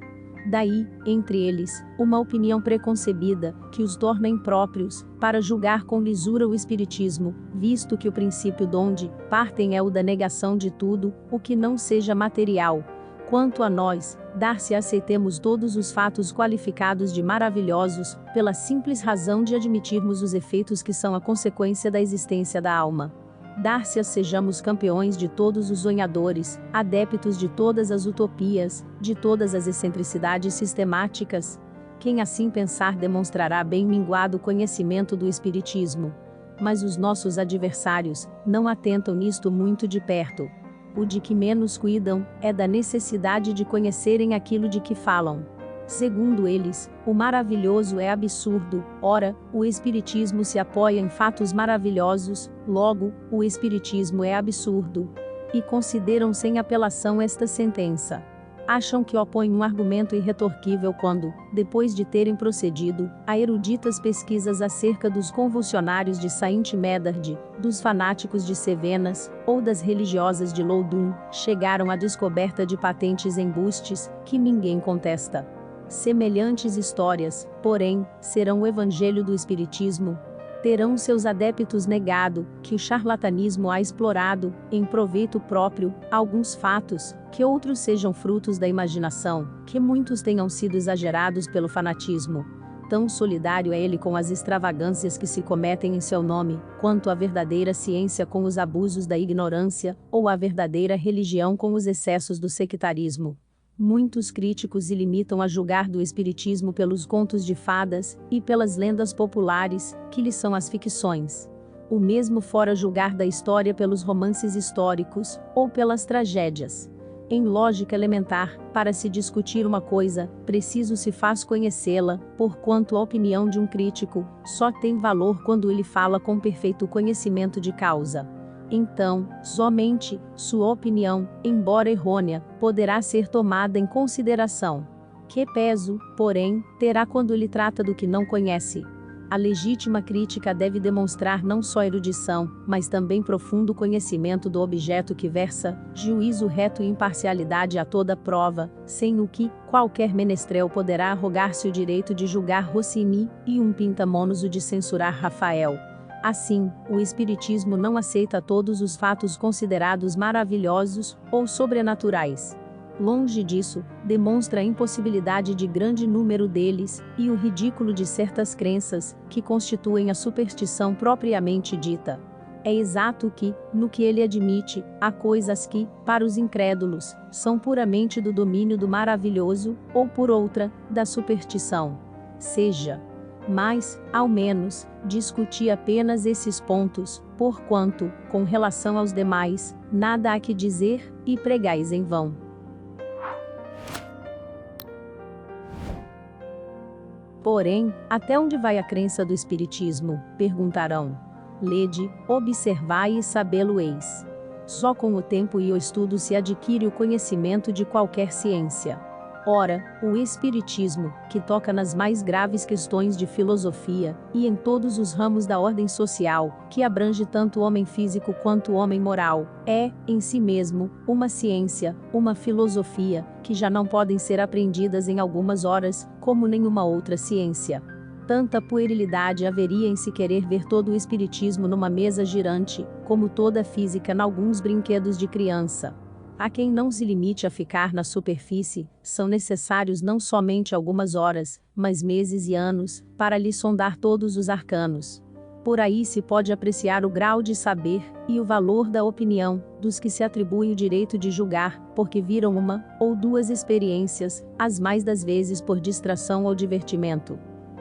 Daí, entre eles, uma opinião preconcebida, que os torna impróprios, para julgar com lisura o espiritismo, visto que o princípio donde partem é o da negação de tudo, o que não seja material. Quanto a nós, dar-se aceitemos todos os fatos qualificados de maravilhosos, pela simples razão de admitirmos os efeitos que são a consequência da existência da alma. Dar-se a sejamos campeões de todos os sonhadores, adeptos de todas as utopias, de todas as excentricidades sistemáticas. Quem assim pensar demonstrará bem minguado conhecimento do espiritismo. Mas os nossos adversários não atentam nisto muito de perto. O de que menos cuidam é da necessidade de conhecerem aquilo de que falam. Segundo eles, o maravilhoso é absurdo; ora, o espiritismo se apoia em fatos maravilhosos, logo, o espiritismo é absurdo. E consideram sem apelação esta sentença. Acham que opõem um argumento irretorquível quando, depois de terem procedido a eruditas pesquisas acerca dos convulsionários de Saint Médard, dos fanáticos de Cevenas, ou das religiosas de Loudun, chegaram à descoberta de patentes embustes, que ninguém contesta. Semelhantes histórias, porém, serão o evangelho do espiritismo. Terão seus adeptos negado, que o charlatanismo há explorado, em proveito próprio, alguns fatos, que outros sejam frutos da imaginação, que muitos tenham sido exagerados pelo fanatismo. Tão solidário é ele com as extravagâncias que se cometem em seu nome, quanto a verdadeira ciência com os abusos da ignorância, ou a verdadeira religião com os excessos do sectarismo. Muitos críticos se limitam a julgar do espiritismo pelos contos de fadas, e pelas lendas populares, que lhes são as ficções. O mesmo fora julgar da história pelos romances históricos, ou pelas tragédias. Em lógica elementar, para se discutir uma coisa, preciso se faz conhecê-la, porquanto a opinião de um crítico só tem valor quando ele fala com perfeito conhecimento de causa. Então, somente, sua opinião, embora errônea, poderá ser tomada em consideração. Que peso, porém, terá quando ele trata do que não conhece? A legítima crítica deve demonstrar não só erudição, mas também profundo conhecimento do objeto que versa, juízo reto e imparcialidade a toda prova, sem o que, qualquer menestrel poderá arrogar-se o direito de julgar Rossini, e um pinta-monos o de censurar Rafael. Assim, o espiritismo não aceita todos os fatos considerados maravilhosos, ou sobrenaturais. Longe disso, demonstra a impossibilidade de grande número deles, e o ridículo de certas crenças, que constituem a superstição propriamente dita. É exato que, no que ele admite, há coisas que, para os incrédulos, são puramente do domínio do maravilhoso, ou por outra, da superstição. Seja. Mas, ao menos, discuti apenas esses pontos, porquanto, com relação aos demais, nada há que dizer, e pregais em vão. Porém, até onde vai a crença do espiritismo? Perguntarão. Lede, observai e sabê-lo-eis. Só com o tempo e o estudo se adquire o conhecimento de qualquer ciência. Ora, o Espiritismo, que toca nas mais graves questões de filosofia, e em todos os ramos da ordem social, que abrange tanto o homem físico quanto o homem moral, é, em si mesmo, uma ciência, uma filosofia, que já não podem ser aprendidas em algumas horas, como nenhuma outra ciência. Tanta puerilidade haveria em se querer ver todo o Espiritismo numa mesa girante, como toda a física nalguns brinquedos de criança. A quem não se limite a ficar na superfície, são necessários não somente algumas horas, mas meses e anos, para lhe sondar todos os arcanos. Por aí se pode apreciar o grau de saber, e o valor da opinião, dos que se atribuem o direito de julgar, porque viram uma, ou duas experiências, as mais das vezes por distração ou divertimento.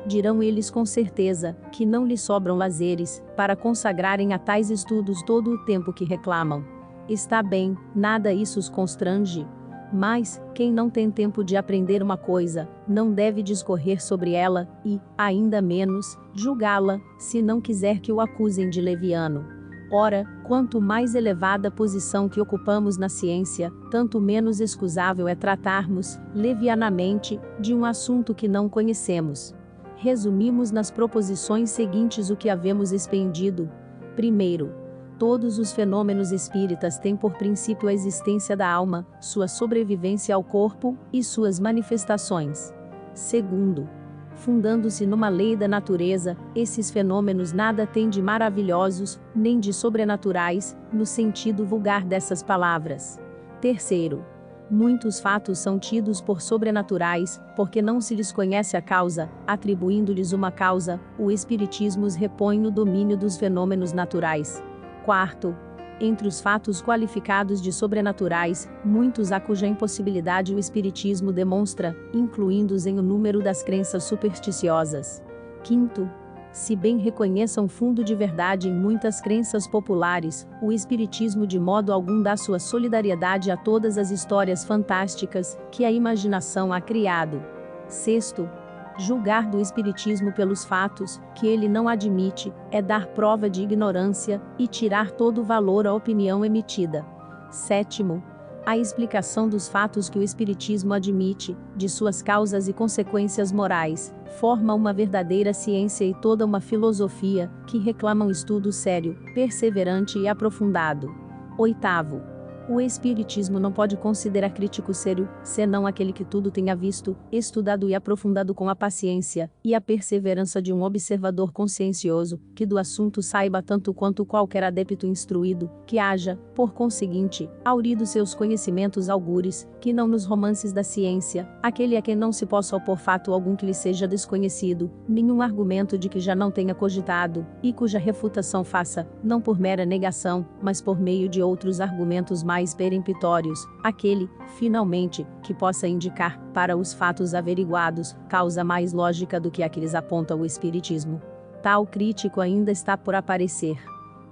Dirão eles com certeza, que não lhes sobram lazeres, para consagrarem a tais estudos todo o tempo que reclamam. Está bem, nada isso os constrange. Mas, quem não tem tempo de aprender uma coisa, não deve discorrer sobre ela, e, ainda menos, julgá-la, se não quiser que o acusem de leviano. Ora, quanto mais elevada a posição que ocupamos na ciência, tanto menos excusável é tratarmos, levianamente, de um assunto que não conhecemos. Resumimos nas proposições seguintes o que havemos expendido. Primeiro, todos os fenômenos espíritas têm por princípio a existência da alma, sua sobrevivência ao corpo, e suas manifestações. Segundo, fundando-se numa lei da natureza, esses fenômenos nada têm de maravilhosos, nem de sobrenaturais, no sentido vulgar dessas palavras. Terceiro, muitos fatos são tidos por sobrenaturais, porque não se lhes conhece a causa, atribuindo-lhes uma causa, o Espiritismo os repõe no domínio dos fenômenos naturais. Quarto, entre os fatos qualificados de sobrenaturais, muitos há cuja impossibilidade o Espiritismo demonstra, incluindo-os em o número das crenças supersticiosas. Quinto, se bem reconheçam fundo de verdade em muitas crenças populares, o Espiritismo de modo algum dá sua solidariedade a todas as histórias fantásticas que a imaginação ha criado. Sexto, julgar do Espiritismo pelos fatos, que ele não admite, é dar prova de ignorância, e tirar todo o valor à opinião emitida. Sétimo, a explicação dos fatos que o Espiritismo admite, de suas causas e consequências morais, forma uma verdadeira ciência e toda uma filosofia, que reclama um estudo sério, perseverante e aprofundado. Oitavo, o Espiritismo não pode considerar crítico sério, senão aquele que tudo tenha visto, estudado e aprofundado com a paciência e a perseverança de um observador consciencioso, que do assunto saiba tanto quanto qualquer adepto instruído, que haja, por conseguinte, aurido seus conhecimentos algures, que não nos romances da ciência, aquele a quem não se possa opor fato algum que lhe seja desconhecido, nenhum argumento de que já não tenha cogitado, e cuja refutação faça, não por mera negação, mas por meio de outros argumentos mais peremptórios, aquele, finalmente, que possa indicar, para os fatos averiguados, causa mais lógica do que a que lhes aponta o Espiritismo. Tal crítico ainda está por aparecer.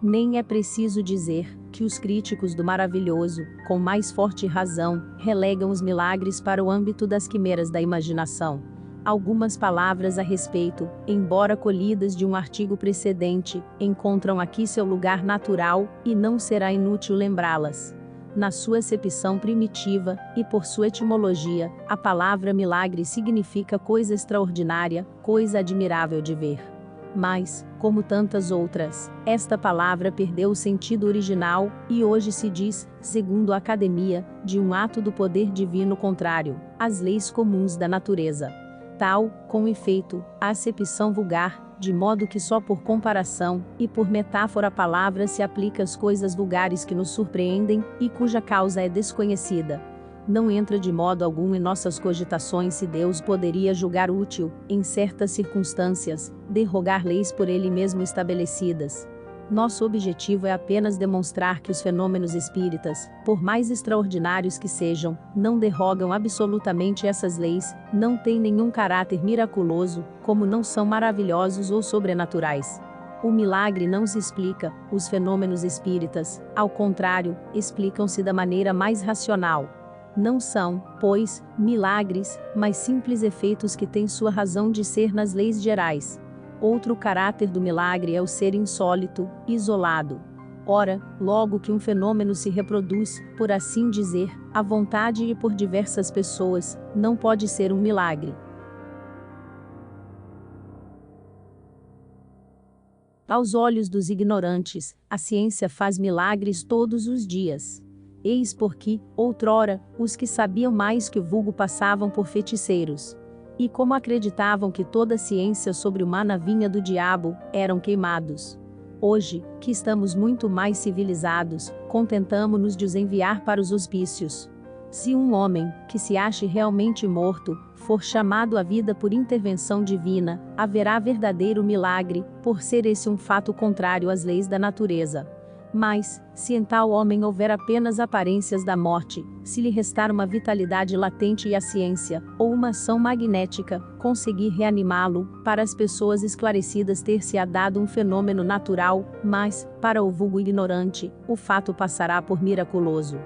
Nem é preciso dizer que os críticos do maravilhoso, com mais forte razão, relegam os milagres para o âmbito das quimeras da imaginação. Algumas palavras a respeito, embora colhidas de um artigo precedente, encontram aqui seu lugar natural, e não será inútil lembrá-las. Na sua acepção primitiva, e por sua etimologia, a palavra milagre significa coisa extraordinária, coisa admirável de ver. Mas, como tantas outras, esta palavra perdeu o sentido original, e hoje se diz, segundo a Academia, de um ato do poder divino contrário às leis comuns da natureza. Tal, com efeito, a acepção vulgar, de modo que só por comparação, e por metáfora a palavra se aplica às coisas vulgares que nos surpreendem, e cuja causa é desconhecida. Não entra de modo algum em nossas cogitações se Deus poderia julgar útil, em certas circunstâncias, derrogar leis por ele mesmo estabelecidas. Nosso objetivo é apenas demonstrar que os fenômenos espíritas, por mais extraordinários que sejam, não derrogam absolutamente essas leis, não têm nenhum caráter miraculoso, como não são maravilhosos ou sobrenaturais. O milagre não se explica, os fenômenos espíritas, ao contrário, explicam-se da maneira mais racional. Não são, pois, milagres, mas simples efeitos que têm sua razão de ser nas leis gerais. Outro caráter do milagre é o ser insólito, isolado. Ora, logo que um fenômeno se reproduz, por assim dizer, à vontade e por diversas pessoas, não pode ser um milagre. Aos olhos dos ignorantes, a ciência faz milagres todos os dias. Eis porque, outrora, os que sabiam mais que o vulgo passavam por feiticeiros. E como acreditavam que toda ciência sobre-humana vinha do diabo, eram queimados. Hoje, que estamos muito mais civilizados, contentamo-nos de os enviar para os hospícios. Se um homem, que se ache realmente morto, for chamado à vida por intervenção divina, haverá verdadeiro milagre, por ser esse um fato contrário às leis da natureza. Mas, se em tal homem houver apenas aparências da morte, se lhe restar uma vitalidade latente e a ciência, ou uma ação magnética, conseguir reanimá-lo, para as pessoas esclarecidas ter-se-á dado um fenômeno natural, mas, para o vulgo ignorante, o fato passará por miraculoso.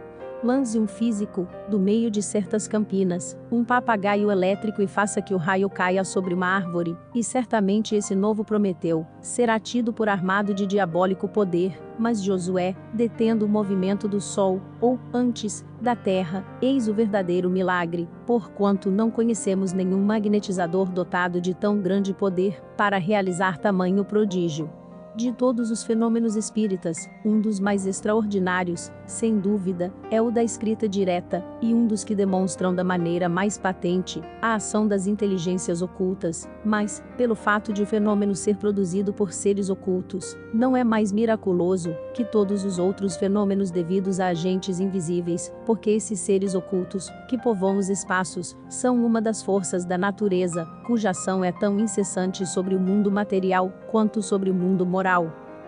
Lance um físico, do meio de certas campinas, um papagaio elétrico e faça que o raio caia sobre uma árvore, e certamente esse novo Prometeu será tido por armado de diabólico poder, mas Josué, detendo o movimento do sol, ou, antes, da terra, eis o verdadeiro milagre, porquanto não conhecemos nenhum magnetizador dotado de tão grande poder, para realizar tamanho prodígio. De todos os fenômenos espíritas, um dos mais extraordinários, sem dúvida, é o da escrita direta, e um dos que demonstram da maneira mais patente a ação das inteligências ocultas, mas, pelo fato de o fenômeno ser produzido por seres ocultos, não é mais miraculoso que todos os outros fenômenos devidos a agentes invisíveis, porque esses seres ocultos, que povoam os espaços, são uma das forças da natureza, cuja ação é tão incessante sobre o mundo material, quanto sobre o mundo moral.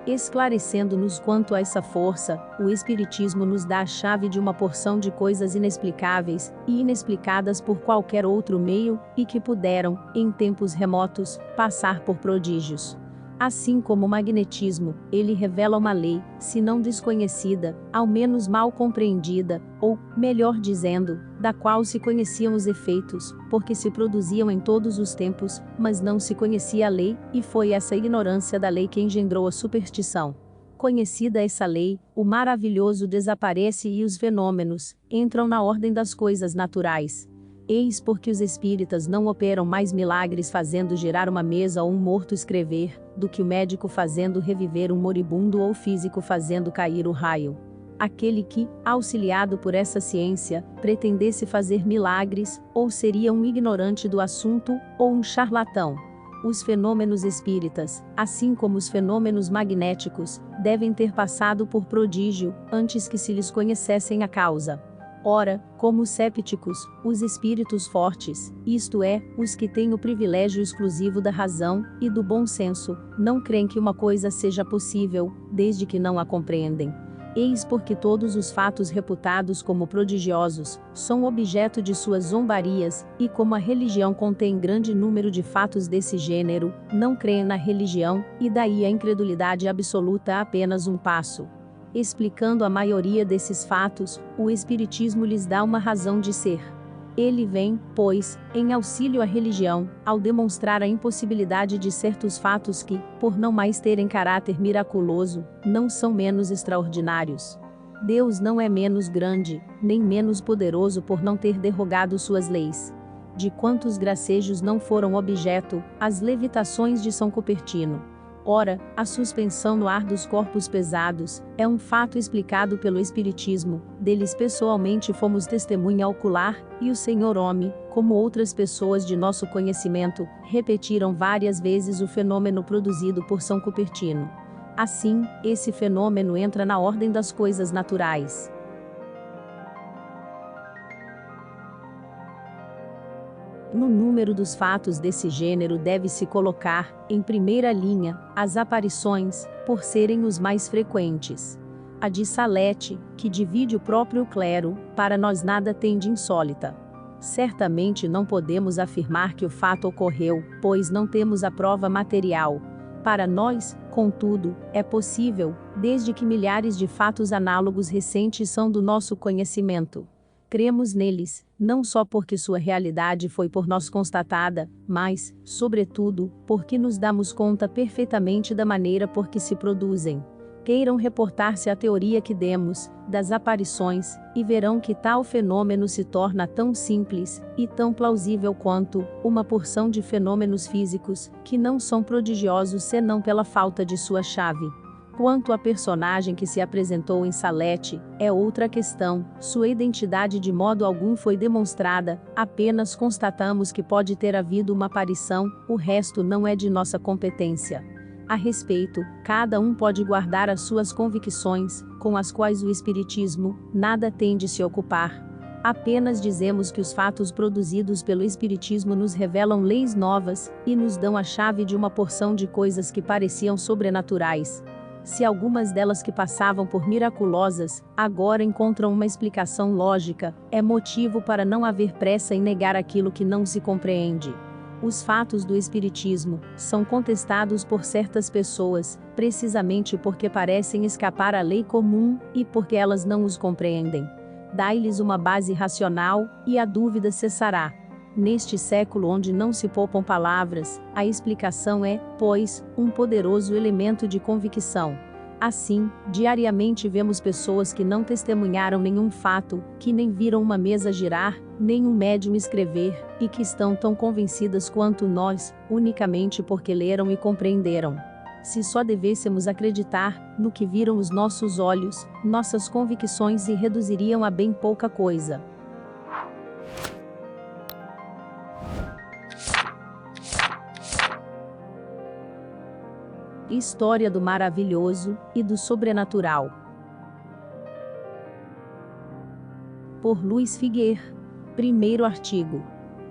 Esclarecendo-nos quanto a essa força, o Espiritismo nos dá a chave de uma porção de coisas inexplicáveis e inexplicadas por qualquer outro meio, e que puderam, em tempos remotos, passar por prodígios. Assim como o magnetismo, ele revela uma lei, se não desconhecida, ao menos mal compreendida, ou, melhor dizendo, da qual se conheciam os efeitos, porque se produziam em todos os tempos, mas não se conhecia a lei, e foi essa ignorância da lei que engendrou a superstição. Conhecida essa lei, o maravilhoso desaparece e os fenômenos entram na ordem das coisas naturais. Eis porque os espíritas não operam mais milagres fazendo girar uma mesa ou um morto escrever, do que o médico fazendo reviver um moribundo ou o físico fazendo cair o raio. Aquele que, auxiliado por essa ciência, pretendesse fazer milagres, ou seria um ignorante do assunto, ou um charlatão. Os fenômenos espíritas, assim como os fenômenos magnéticos, devem ter passado por prodígio, antes que se lhes conhecessem a causa. Ora, como os sépticos, os espíritos fortes, isto é, os que têm o privilégio exclusivo da razão e do bom senso, não creem que uma coisa seja possível, desde que não a compreendem. Eis porque todos os fatos reputados como prodigiosos são objeto de suas zombarias, e como a religião contém grande número de fatos desse gênero, não creem na religião, e daí a incredulidade absoluta a apenas um passo. Explicando a maioria desses fatos, o Espiritismo lhes dá uma razão de ser. Ele vem, pois, em auxílio à religião, ao demonstrar a impossibilidade de certos fatos que, por não mais terem caráter miraculoso, não são menos extraordinários. Deus não é menos grande, nem menos poderoso por não ter derrogado suas leis. De quantos gracejos não foram objeto as levitações de São Cupertino. Ora, a suspensão no ar dos corpos pesados é um fato explicado pelo Espiritismo, deles pessoalmente fomos testemunha ocular, e o Senhor Homem, como outras pessoas de nosso conhecimento, repetiram várias vezes o fenômeno produzido por São Cupertino. Assim, esse fenômeno entra na ordem das coisas naturais. No número dos fatos desse gênero deve-se colocar, em primeira linha, as aparições, por serem os mais frequentes. A de Salete, que divide o próprio clero, para nós nada tem de insólita. Certamente não podemos afirmar que o fato ocorreu, pois não temos a prova material. Para nós, contudo, é possível, desde que milhares de fatos análogos recentes são do nosso conhecimento. Cremos neles, não só porque sua realidade foi por nós constatada, mas, sobretudo, porque nos damos conta perfeitamente da maneira por que se produzem. Queiram reportar-se à teoria que demos, das aparições, e verão que tal fenômeno se torna tão simples, e tão plausível quanto, uma porção de fenômenos físicos, que não são prodigiosos senão pela falta de sua chave. Quanto à personagem que se apresentou em Salete, é outra questão, sua identidade de modo algum foi demonstrada, apenas constatamos que pode ter havido uma aparição, o resto não é de nossa competência. A respeito, cada um pode guardar as suas convicções, com as quais o Espiritismo nada tem de se ocupar. Apenas dizemos que os fatos produzidos pelo Espiritismo nos revelam leis novas, e nos dão a chave de uma porção de coisas que pareciam sobrenaturais. Se algumas delas que passavam por miraculosas, agora encontram uma explicação lógica, é motivo para não haver pressa em negar aquilo que não se compreende. Os fatos do Espiritismo são contestados por certas pessoas, precisamente porque parecem escapar à lei comum, e porque elas não os compreendem. Dai-lhes uma base racional, e a dúvida cessará. Neste século onde não se poupam palavras, a explicação é, pois, um poderoso elemento de convicção. Assim, diariamente vemos pessoas que não testemunharam nenhum fato, que nem viram uma mesa girar, nem um médium escrever, e que estão tão convencidas quanto nós, unicamente porque leram e compreenderam. Se só devêssemos acreditar no que viram os nossos olhos, nossas convicções se reduziriam a bem pouca coisa. História do maravilhoso e do sobrenatural. Por Luiz Figueiredo. Primeiro artigo.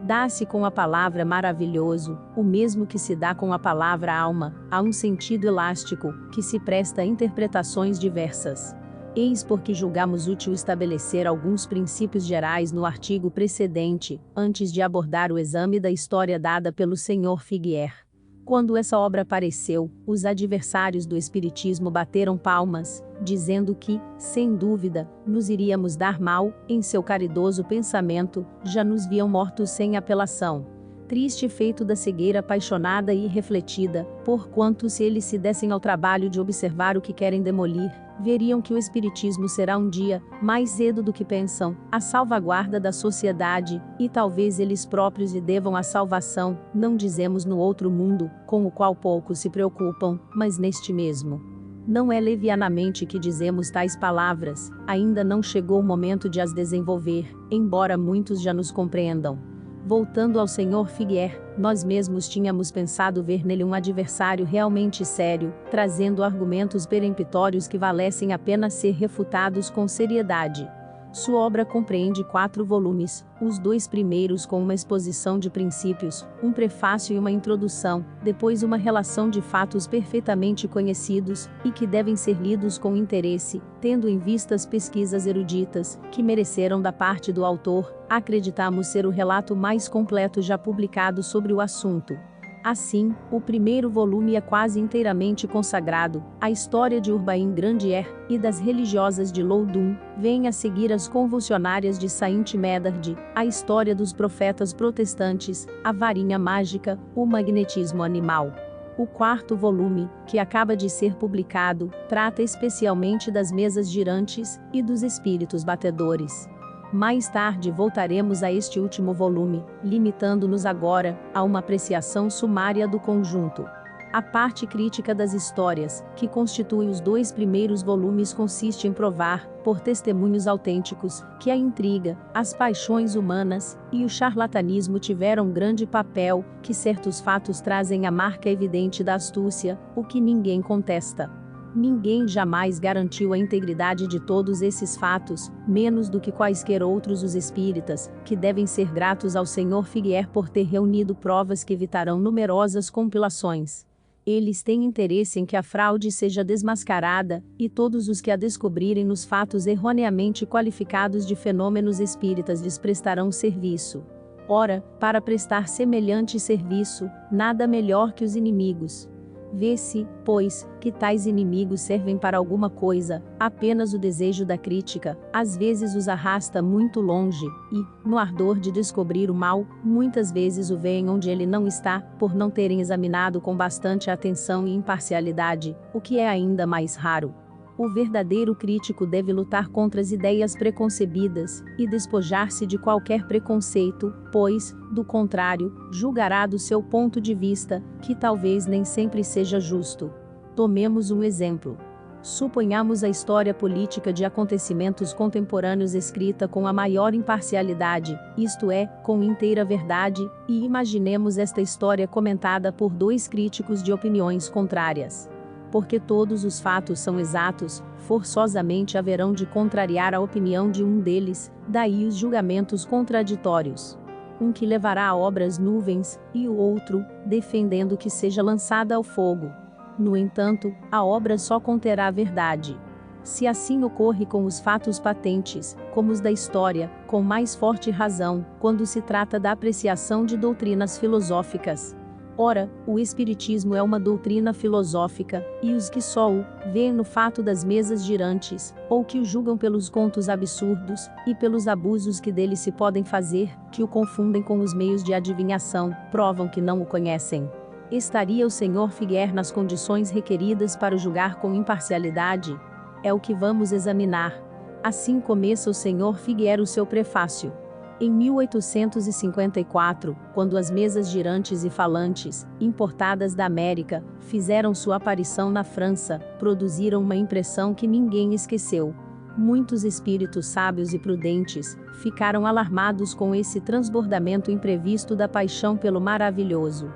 Dá-se com a palavra maravilhoso, o mesmo que se dá com a palavra alma, a um sentido elástico, que se presta a interpretações diversas. Eis porque julgamos útil estabelecer alguns princípios gerais no artigo precedente, antes de abordar o exame da história dada pelo Sr. Figueiredo. Quando essa obra apareceu, os adversários do Espiritismo bateram palmas, dizendo que, sem dúvida, nos iríamos dar mal, em seu caridoso pensamento, já nos viam mortos sem apelação. Triste feito da cegueira apaixonada e irrefletida, porquanto se eles se dessem ao trabalho de observar o que querem demolir, veriam que o Espiritismo será um dia, mais cedo do que pensam, a salvaguarda da sociedade, e talvez eles próprios lhe devam a salvação, não dizemos no outro mundo, com o qual poucos se preocupam, mas neste mesmo. Não é levianamente que dizemos tais palavras, ainda não chegou o momento de as desenvolver, embora muitos já nos compreendam. Voltando ao Sr. Figueiredo, nós mesmos tínhamos pensado ver nele um adversário realmente sério, trazendo argumentos peremptórios que valessem a pena ser refutados com seriedade. Sua obra compreende 4 volumes, os 2 primeiros com uma exposição de princípios, um prefácio e uma introdução, depois uma relação de fatos perfeitamente conhecidos, e que devem ser lidos com interesse, tendo em vista as pesquisas eruditas, que mereceram da parte do autor, acreditamos ser o relato mais completo já publicado sobre o assunto. Assim, o primeiro volume é quase inteiramente consagrado à história de Urbain Grandier e das religiosas de Loudun, vem a seguir as convulsionárias de Saint Médard, a história dos profetas protestantes, a varinha mágica, o magnetismo animal. O 4º volume, que acaba de ser publicado, trata especialmente das mesas girantes e dos espíritos batedores. Mais tarde voltaremos a este último volume, limitando-nos agora a uma apreciação sumária do conjunto. A parte crítica das histórias, que constitui os 2 primeiros volumes, consiste em provar, por testemunhos autênticos, que a intriga, as paixões humanas e o charlatanismo tiveram grande papel, que certos fatos trazem a marca evidente da astúcia, o que ninguém contesta. Ninguém jamais garantiu a integridade de todos esses fatos, menos do que quaisquer outros os espíritas, que devem ser gratos ao Sr. Figueiredo por ter reunido provas que evitarão numerosas compilações. Eles têm interesse em que a fraude seja desmascarada, e todos os que a descobrirem nos fatos erroneamente qualificados de fenômenos espíritas lhes prestarão serviço. Ora, para prestar semelhante serviço, nada melhor que os inimigos. Vê-se, pois, que tais inimigos servem para alguma coisa, apenas o desejo da crítica, às vezes os arrasta muito longe, e, no ardor de descobrir o mal, muitas vezes o veem onde ele não está, por não terem examinado com bastante atenção e imparcialidade, o que é ainda mais raro. O verdadeiro crítico deve lutar contra as ideias preconcebidas, e despojar-se de qualquer preconceito, pois, do contrário, julgará do seu ponto de vista, que talvez nem sempre seja justo. Tomemos um exemplo. Suponhamos a história política de acontecimentos contemporâneos escrita com a maior imparcialidade, isto é, com inteira verdade, e imaginemos esta história comentada por dois críticos de opiniões contrárias. Porque todos os fatos são exatos, forçosamente haverão de contrariar a opinião de um deles, daí os julgamentos contraditórios. Um que levará a obra às nuvens, e o outro, defendendo que seja lançada ao fogo. No entanto, a obra só conterá a verdade. Se assim ocorre com os fatos patentes, como os da história, com mais forte razão, quando se trata da apreciação de doutrinas filosóficas. Ora, o Espiritismo é uma doutrina filosófica, e os que só o veem no fato das mesas girantes, ou que o julgam pelos contos absurdos, e pelos abusos que dele se podem fazer, que o confundem com os meios de adivinhação, provam que não o conhecem. Estaria o Sr. Figuier nas condições requeridas para o julgar com imparcialidade? É o que vamos examinar. Assim começa o Sr. Figuier o seu prefácio. Em 1854, quando as mesas girantes e falantes, importadas da América, fizeram sua aparição na França, produziram uma impressão que ninguém esqueceu. Muitos espíritos sábios e prudentes ficaram alarmados com esse transbordamento imprevisto da paixão pelo maravilhoso.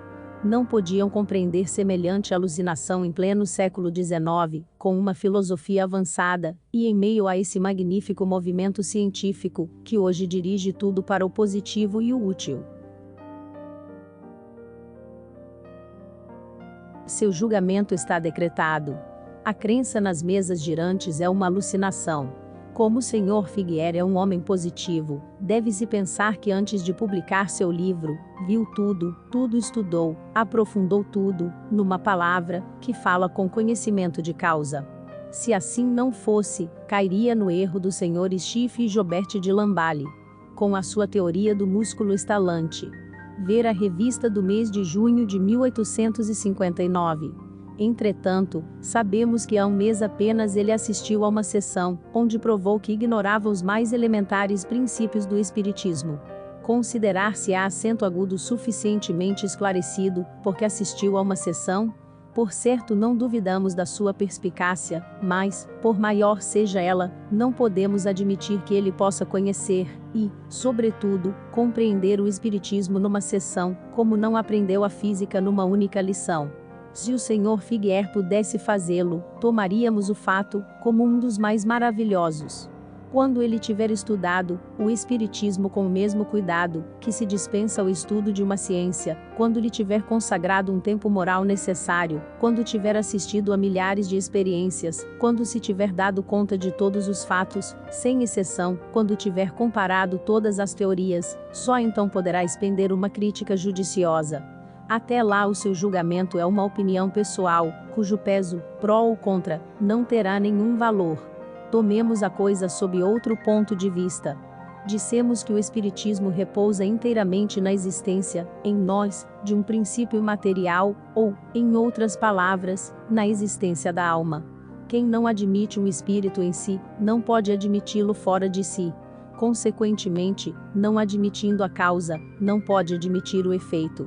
Não podiam compreender semelhante alucinação em pleno século XIX, com uma filosofia avançada, e em meio a esse magnífico movimento científico, que hoje dirige tudo para o positivo e o útil. Seu julgamento está decretado. A crença nas mesas girantes é uma alucinação. Como o Sr. Figuier é um homem positivo, deve-se pensar que antes de publicar seu livro, viu tudo, tudo estudou, aprofundou tudo, numa palavra, que fala com conhecimento de causa. Se assim não fosse, cairia no erro do Sr. Schiff e Jobert de Lamballe, com a sua teoria do músculo estalante. Ver a revista do mês de junho de 1859. Entretanto, sabemos que há um mês apenas ele assistiu a uma sessão, onde provou que ignorava os mais elementares princípios do Espiritismo. Considerar-se-á acento agudo suficientemente esclarecido, porque assistiu a uma sessão? Por certo não duvidamos da sua perspicácia, mas, por maior seja ela, não podemos admitir que ele possa conhecer, e, sobretudo, compreender o Espiritismo numa sessão, como não aprendeu a física numa única lição. Se o Sr. Figuier pudesse fazê-lo, tomaríamos o fato como um dos mais maravilhosos. Quando ele tiver estudado o Espiritismo com o mesmo cuidado que se dispensa ao estudo de uma ciência, quando lhe tiver consagrado um tempo moral necessário, quando tiver assistido a milhares de experiências, quando se tiver dado conta de todos os fatos, sem exceção, quando tiver comparado todas as teorias, só então poderá expender uma crítica judiciosa. Até lá o seu julgamento é uma opinião pessoal, cujo peso, pró ou contra, não terá nenhum valor. Tomemos a coisa sob outro ponto de vista. Dissemos que o Espiritismo repousa inteiramente na existência, em nós, de um princípio material, ou, em outras palavras, na existência da alma. Quem não admite um espírito em si, não pode admiti-lo fora de si. Consequentemente, não admitindo a causa, não pode admitir o efeito.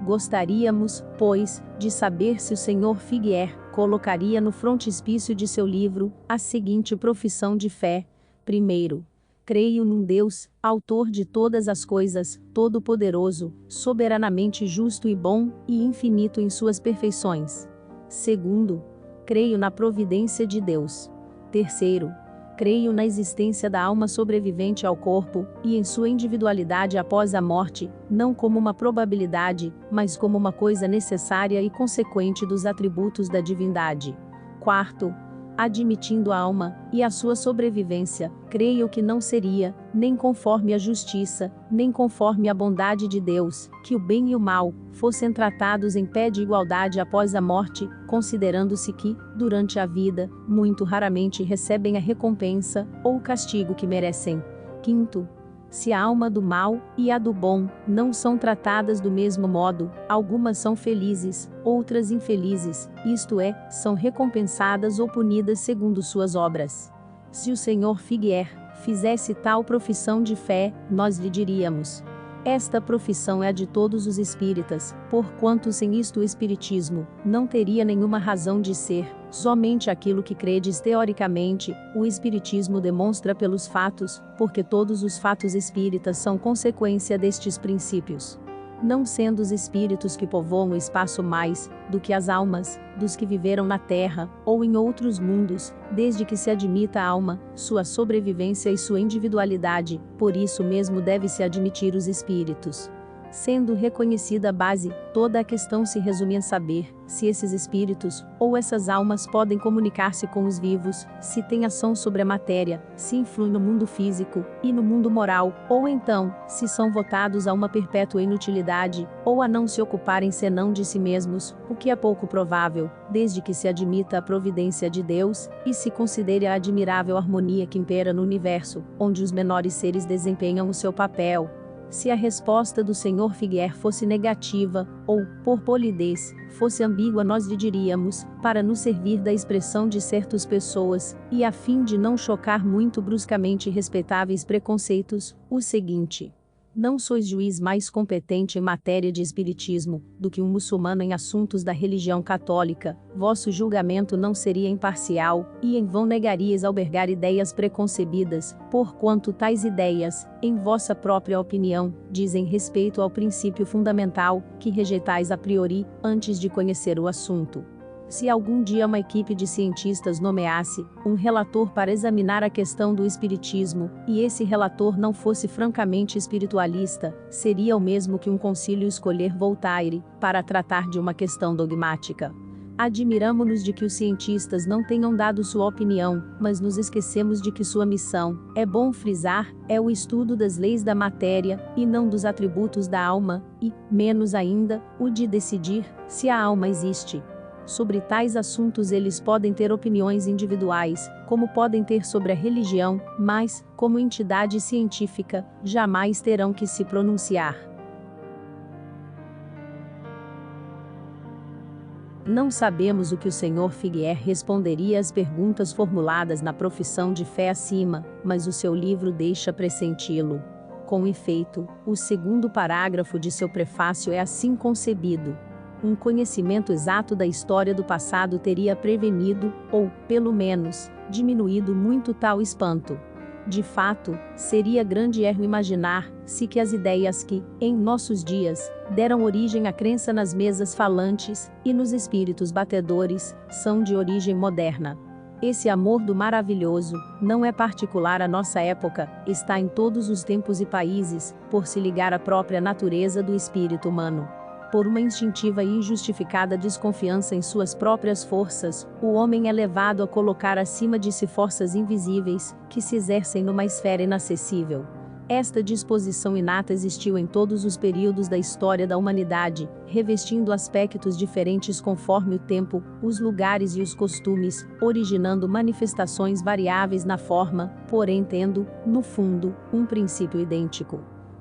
Gostaríamos, pois, de saber se o Sr. Figuier colocaria no frontispício de seu livro a seguinte profissão de fé: primeiro, creio num Deus, autor de todas as coisas, todo-poderoso, soberanamente justo e bom, e infinito em suas perfeições. Segundo, creio na providência de Deus. Terceiro, creio na existência da alma sobrevivente ao corpo, e em sua individualidade após a morte, não como uma probabilidade, mas como uma coisa necessária e consequente dos atributos da divindade. Quarto, admitindo a alma e a sua sobrevivência, creio que não seria, nem conforme a justiça, nem conforme a bondade de Deus, que o bem e o mal fossem tratados em pé de igualdade após a morte, considerando-se que, durante a vida, muito raramente recebem a recompensa ou o castigo que merecem. Quinto, se a alma do mal e a do bom não são tratadas do mesmo modo, algumas são felizes, outras infelizes, isto é, são recompensadas ou punidas segundo suas obras. Se o Senhor Figuier fizesse tal profissão de fé, nós lhe diríamos: esta profissão é a de todos os espíritas, porquanto sem isto o espiritismo não teria nenhuma razão de ser. Somente aquilo que credes teoricamente, o espiritismo demonstra pelos fatos, porque todos os fatos espíritas são consequência destes princípios. Não sendo os espíritos que povoam o espaço mais do que as almas dos que viveram na terra ou em outros mundos, desde que se admita a alma, sua sobrevivência e sua individualidade, por isso mesmo deve-se admitir os espíritos. Sendo reconhecida a base, toda a questão se resume em saber se esses espíritos, ou essas almas podem comunicar-se com os vivos, se têm ação sobre a matéria, se influem no mundo físico e no mundo moral, ou então, se são votados a uma perpétua inutilidade, ou a não se ocuparem senão de si mesmos, o que é pouco provável, desde que se admita a providência de Deus, e se considere a admirável harmonia que impera no universo, onde os menores seres desempenham o seu papel. Se a resposta do Sr. Figuier fosse negativa, ou, por polidez, fosse ambígua, nós lhe diríamos, para nos servir da expressão de certas pessoas, e a fim de não chocar muito bruscamente respeitáveis preconceitos, o seguinte: não sois juiz mais competente em matéria de espiritismo do que um muçulmano em assuntos da religião católica, vosso julgamento não seria imparcial, e em vão negarias albergar ideias preconcebidas, porquanto tais ideias, em vossa própria opinião, dizem respeito ao princípio fundamental, que rejeitais a priori, antes de conhecer o assunto. Se algum dia uma equipe de cientistas nomeasse um relator para examinar a questão do espiritismo, e esse relator não fosse francamente espiritualista, seria o mesmo que um concílio escolher Voltaire para tratar de uma questão dogmática. Admiramo-nos de que os cientistas não tenham dado sua opinião, mas nos esquecemos de que sua missão, é bom frisar, é o estudo das leis da matéria, e não dos atributos da alma, e, menos ainda, o de decidir se a alma existe. Sobre tais assuntos eles podem ter opiniões individuais, como podem ter sobre a religião, mas, como entidade científica, jamais terão que se pronunciar. Não sabemos o que o Sr. Figuier responderia às perguntas formuladas na profissão de fé acima, mas o seu livro deixa pressenti-lo. Com efeito, o segundo parágrafo de seu prefácio é assim concebido: um conhecimento exato da história do passado teria prevenido, ou, pelo menos, diminuído muito tal espanto. De fato, seria grande erro imaginar-se que as ideias que, em nossos dias, deram origem à crença nas mesas falantes e nos espíritos batedores, são de origem moderna. Esse amor do maravilhoso não é particular à nossa época, está em todos os tempos e países, por se ligar à própria natureza do espírito humano. Por uma instintiva e injustificada desconfiança em suas próprias forças, o homem é levado a colocar acima de si forças invisíveis, que se exercem numa esfera inacessível. Esta disposição inata existiu em todos os períodos da história da humanidade, revestindo aspectos diferentes conforme o tempo, os lugares e os costumes, originando manifestações variáveis na forma, porém tendo, no fundo, um princípio idêntico.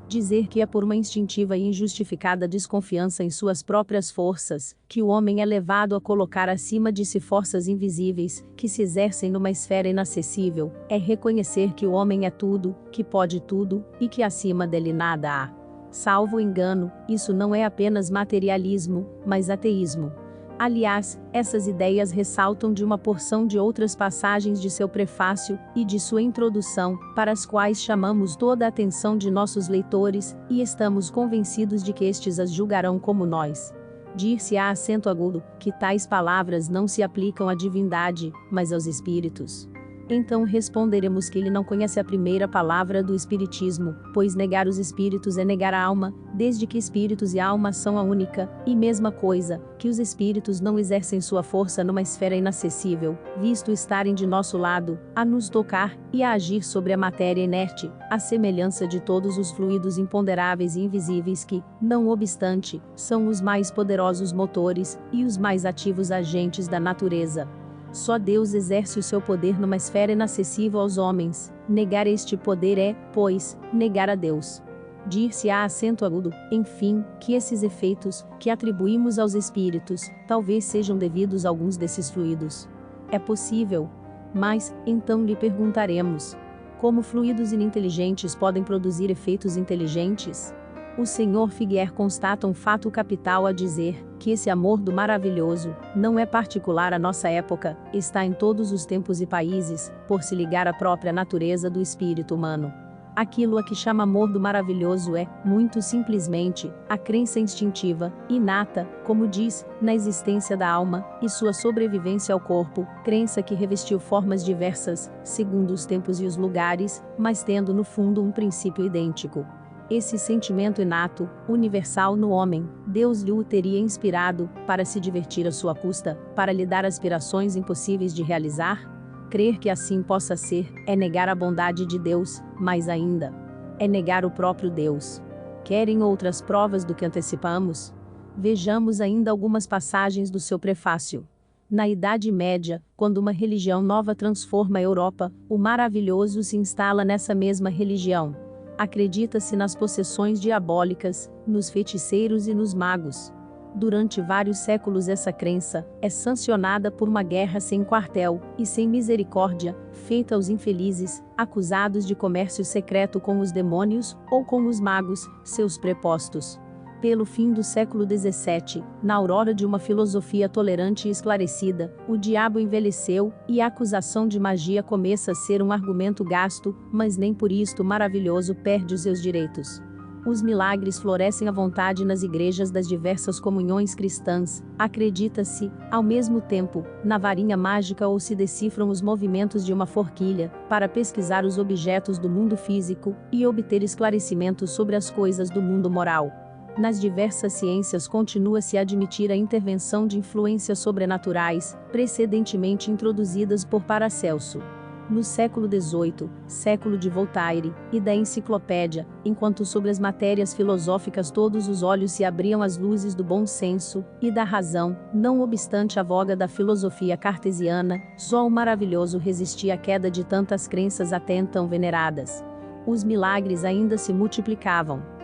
Dizer que é por uma instintiva e injustificada desconfiança em suas próprias forças, que o homem é levado a colocar acima de si forças invisíveis, que se exercem numa esfera inacessível, é reconhecer que o homem é tudo, que pode tudo, e que acima dele nada há. Salvo engano, isso não é apenas materialismo, mas ateísmo. Aliás, essas ideias ressaltam de uma porção de outras passagens de seu prefácio e de sua introdução, para as quais chamamos toda a atenção de nossos leitores, e estamos convencidos de que estes as julgarão como nós. Dir-se-á acento agudo, que tais palavras não se aplicam à divindade, mas aos espíritos. Então responderemos que ele não conhece a primeira palavra do Espiritismo, pois negar os espíritos é negar a alma, desde que espíritos e alma são a única e mesma coisa, que os espíritos não exercem sua força numa esfera inacessível, visto estarem de nosso lado, a nos tocar e a agir sobre a matéria inerte, à semelhança de todos os fluidos imponderáveis e invisíveis que, não obstante, são os mais poderosos motores e os mais ativos agentes da natureza. Só Deus exerce o seu poder numa esfera inacessível aos homens. Negar este poder é, pois, negar a Deus. Dir-se-á acento agudo, enfim, que esses efeitos, que atribuímos aos espíritos, talvez sejam devidos a alguns desses fluidos. É possível. Mas, então lhe perguntaremos: como fluidos ininteligentes podem produzir efeitos inteligentes? O Sr. Figuier constata um fato capital a dizer, que esse amor do maravilhoso, não é particular à nossa época, está em todos os tempos e países, por se ligar à própria natureza do espírito humano. Aquilo a que chama amor do maravilhoso é, muito simplesmente, a crença instintiva, inata, como diz, na existência da alma, e sua sobrevivência ao corpo, crença que revestiu formas diversas, segundo os tempos e os lugares, mas tendo no fundo um princípio idêntico. Esse sentimento inato, universal no homem, Deus lhe o teria inspirado, para se divertir à sua custa, para lhe dar aspirações impossíveis de realizar? Crer que assim possa ser, é negar a bondade de Deus, mais ainda, é negar o próprio Deus. Querem outras provas do que antecipamos? Vejamos ainda algumas passagens do seu prefácio. Na Idade Média, quando uma religião nova transforma a Europa, o maravilhoso se instala nessa mesma religião. Acredita-se nas possessões diabólicas, nos feiticeiros e nos magos. Durante vários séculos essa crença é sancionada por uma guerra sem quartel e sem misericórdia, feita aos infelizes, acusados de comércio secreto com os demônios ou com os magos, seus prepostos. Pelo fim do século XVII, na aurora de uma filosofia tolerante e esclarecida, o diabo envelheceu, e a acusação de magia começa a ser um argumento gasto, mas nem por isto o maravilhoso perde os seus direitos. Os milagres florescem à vontade nas igrejas das diversas comunhões cristãs, acredita-se, ao mesmo tempo, na varinha mágica ou se decifram os movimentos de uma forquilha, para pesquisar os objetos do mundo físico, e obter esclarecimentos sobre as coisas do mundo moral. Nas diversas ciências continua-se a admitir a intervenção de influências sobrenaturais, precedentemente introduzidas por Paracelso. No século XVIII, século de Voltaire, e da enciclopédia, enquanto sobre as matérias filosóficas todos os olhos se abriam às luzes do bom senso e da razão, não obstante a voga da filosofia cartesiana, só o maravilhoso resistia à queda de tantas crenças até então veneradas. Os milagres ainda se multiplicavam.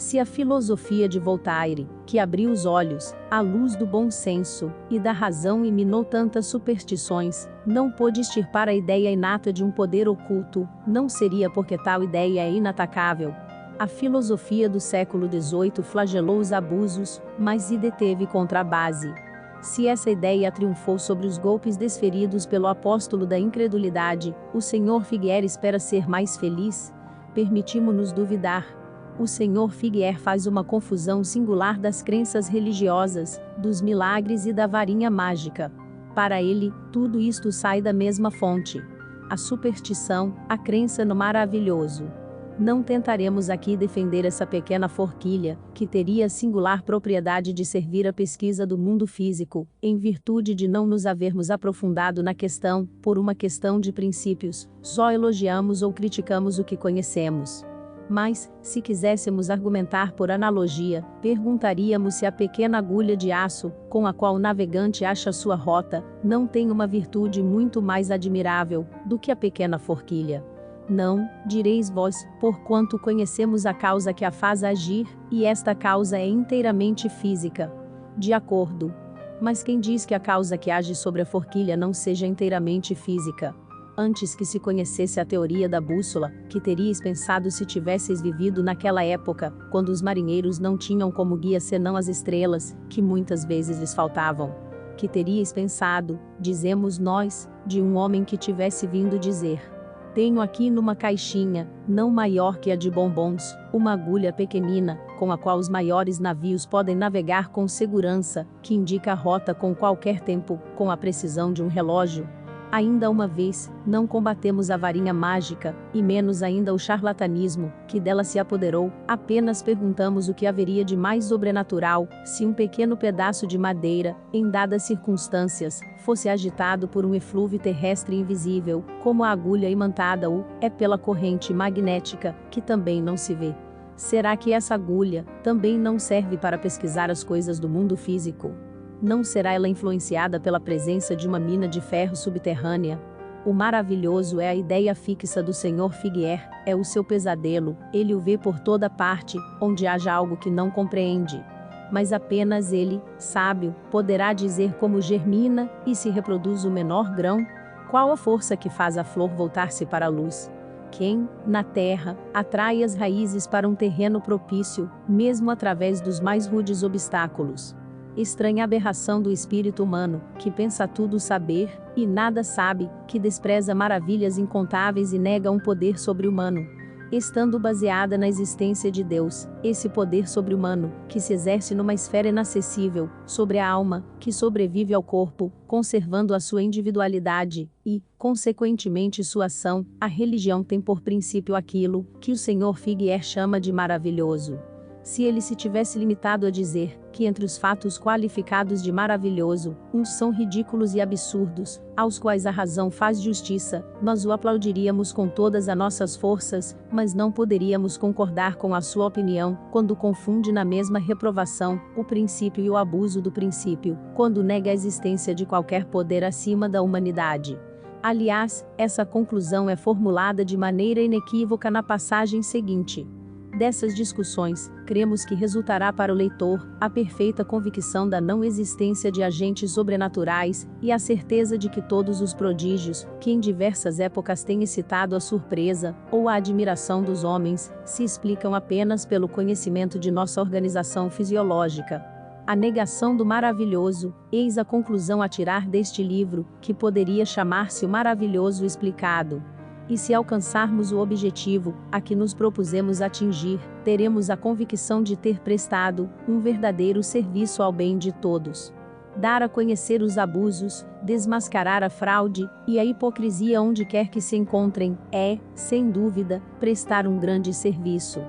Se a filosofia de Voltaire, que abriu os olhos, à luz do bom senso e da razão e minou tantas superstições, não pôde extirpar a ideia inata de um poder oculto, não seria porque tal ideia é inatacável. A filosofia do século XVIII flagelou os abusos, mas se deteve contra a base. Se essa ideia triunfou sobre os golpes desferidos pelo apóstolo da incredulidade, o Sr. Figuier espera ser mais feliz? Permitimos-nos duvidar. O Sr. Figuier faz uma confusão singular das crenças religiosas, dos milagres e da varinha mágica. Para ele, tudo isto sai da mesma fonte: a superstição, a crença no maravilhoso. Não tentaremos aqui defender essa pequena forquilha, que teria a singular propriedade de servir à pesquisa do mundo físico, em virtude de não nos havermos aprofundado na questão, por uma questão de princípios, só elogiamos ou criticamos o que conhecemos. Mas, se quiséssemos argumentar por analogia, perguntaríamos se a pequena agulha de aço, com a qual o navegante acha sua rota, não tem uma virtude muito mais admirável do que a pequena forquilha. Não, direis vós, porquanto conhecemos a causa que a faz agir, e esta causa é inteiramente física. De acordo. Mas quem diz que a causa que age sobre a forquilha não seja inteiramente física? Antes que se conhecesse a teoria da bússola, que teríeis pensado se tivesseis vivido naquela época, quando os marinheiros não tinham como guia senão as estrelas, que muitas vezes lhes faltavam? Que teríeis pensado, dizemos nós, de um homem que tivesse vindo dizer: Tenho aqui numa caixinha, não maior que a de bombons, uma agulha pequenina, com a qual os maiores navios podem navegar com segurança, que indica a rota com qualquer tempo, com a precisão de um relógio. Ainda uma vez, não combatemos a varinha mágica, e menos ainda o charlatanismo, que dela se apoderou, apenas perguntamos o que haveria de mais sobrenatural, se um pequeno pedaço de madeira, em dadas circunstâncias, fosse agitado por um eflúvio terrestre invisível, como a agulha imantada é pela corrente magnética, que também não se vê. Será que essa agulha também não serve para pesquisar as coisas do mundo físico? Não será ela influenciada pela presença de uma mina de ferro subterrânea? O maravilhoso é a ideia fixa do Sr. Figuier, é o seu pesadelo, ele o vê por toda parte, onde haja algo que não compreende. Mas apenas ele, sábio, poderá dizer como germina e se reproduz o menor grão, qual a força que faz a flor voltar-se para a luz. Quem, na terra, atrai as raízes para um terreno propício, mesmo através dos mais rudes obstáculos. Estranha aberração do espírito humano, que pensa tudo saber, e nada sabe, que despreza maravilhas incontáveis e nega um poder sobre-humano. Estando baseada na existência de Deus, esse poder sobre-humano, que se exerce numa esfera inacessível, sobre a alma, que sobrevive ao corpo, conservando a sua individualidade, e, consequentemente sua ação, a religião tem por princípio aquilo, que o Sr. Figuier chama de maravilhoso. Se ele se tivesse limitado a dizer que entre os fatos qualificados de maravilhoso, uns são ridículos e absurdos, aos quais a razão faz justiça, nós o aplaudiríamos com todas as nossas forças, mas não poderíamos concordar com a sua opinião, quando confunde na mesma reprovação o princípio e o abuso do princípio, quando nega a existência de qualquer poder acima da humanidade. Aliás, essa conclusão é formulada de maneira inequívoca na passagem seguinte. Dessas discussões, cremos que resultará para o leitor a perfeita convicção da não existência de agentes sobrenaturais e a certeza de que todos os prodígios, que em diversas épocas têm excitado a surpresa ou a admiração dos homens, se explicam apenas pelo conhecimento de nossa organização fisiológica. A negação do maravilhoso, eis a conclusão a tirar deste livro, que poderia chamar-se o Maravilhoso Explicado. E se alcançarmos o objetivo a que nos propusemos atingir, teremos a convicção de ter prestado um verdadeiro serviço ao bem de todos. Dar a conhecer os abusos, desmascarar a fraude e a hipocrisia onde quer que se encontrem, é, sem dúvida, prestar um grande serviço.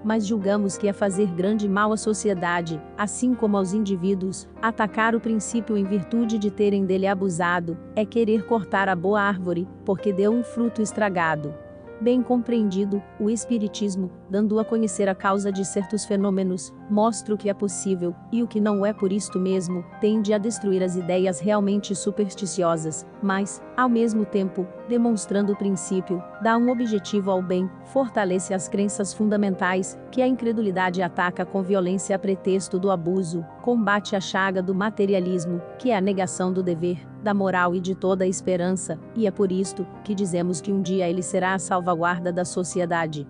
Mas julgamos que é fazer grande mal à sociedade, assim como aos indivíduos, atacar o princípio em virtude de terem dele abusado, é querer cortar a boa árvore, porque deu um fruto estragado. Bem compreendido, o Espiritismo, dando a conhecer a causa de certos fenômenos, mostra o que é possível, e o que não é por isto mesmo, tende a destruir as ideias realmente supersticiosas, mas, ao mesmo tempo, demonstrando o princípio, dá um objetivo ao bem, fortalece as crenças fundamentais, que a incredulidade ataca com violência a pretexto do abuso, combate a chaga do materialismo, que é a negação do dever, da moral e de toda a esperança, e é por isto que dizemos que um dia ele será a salvaguarda da sociedade.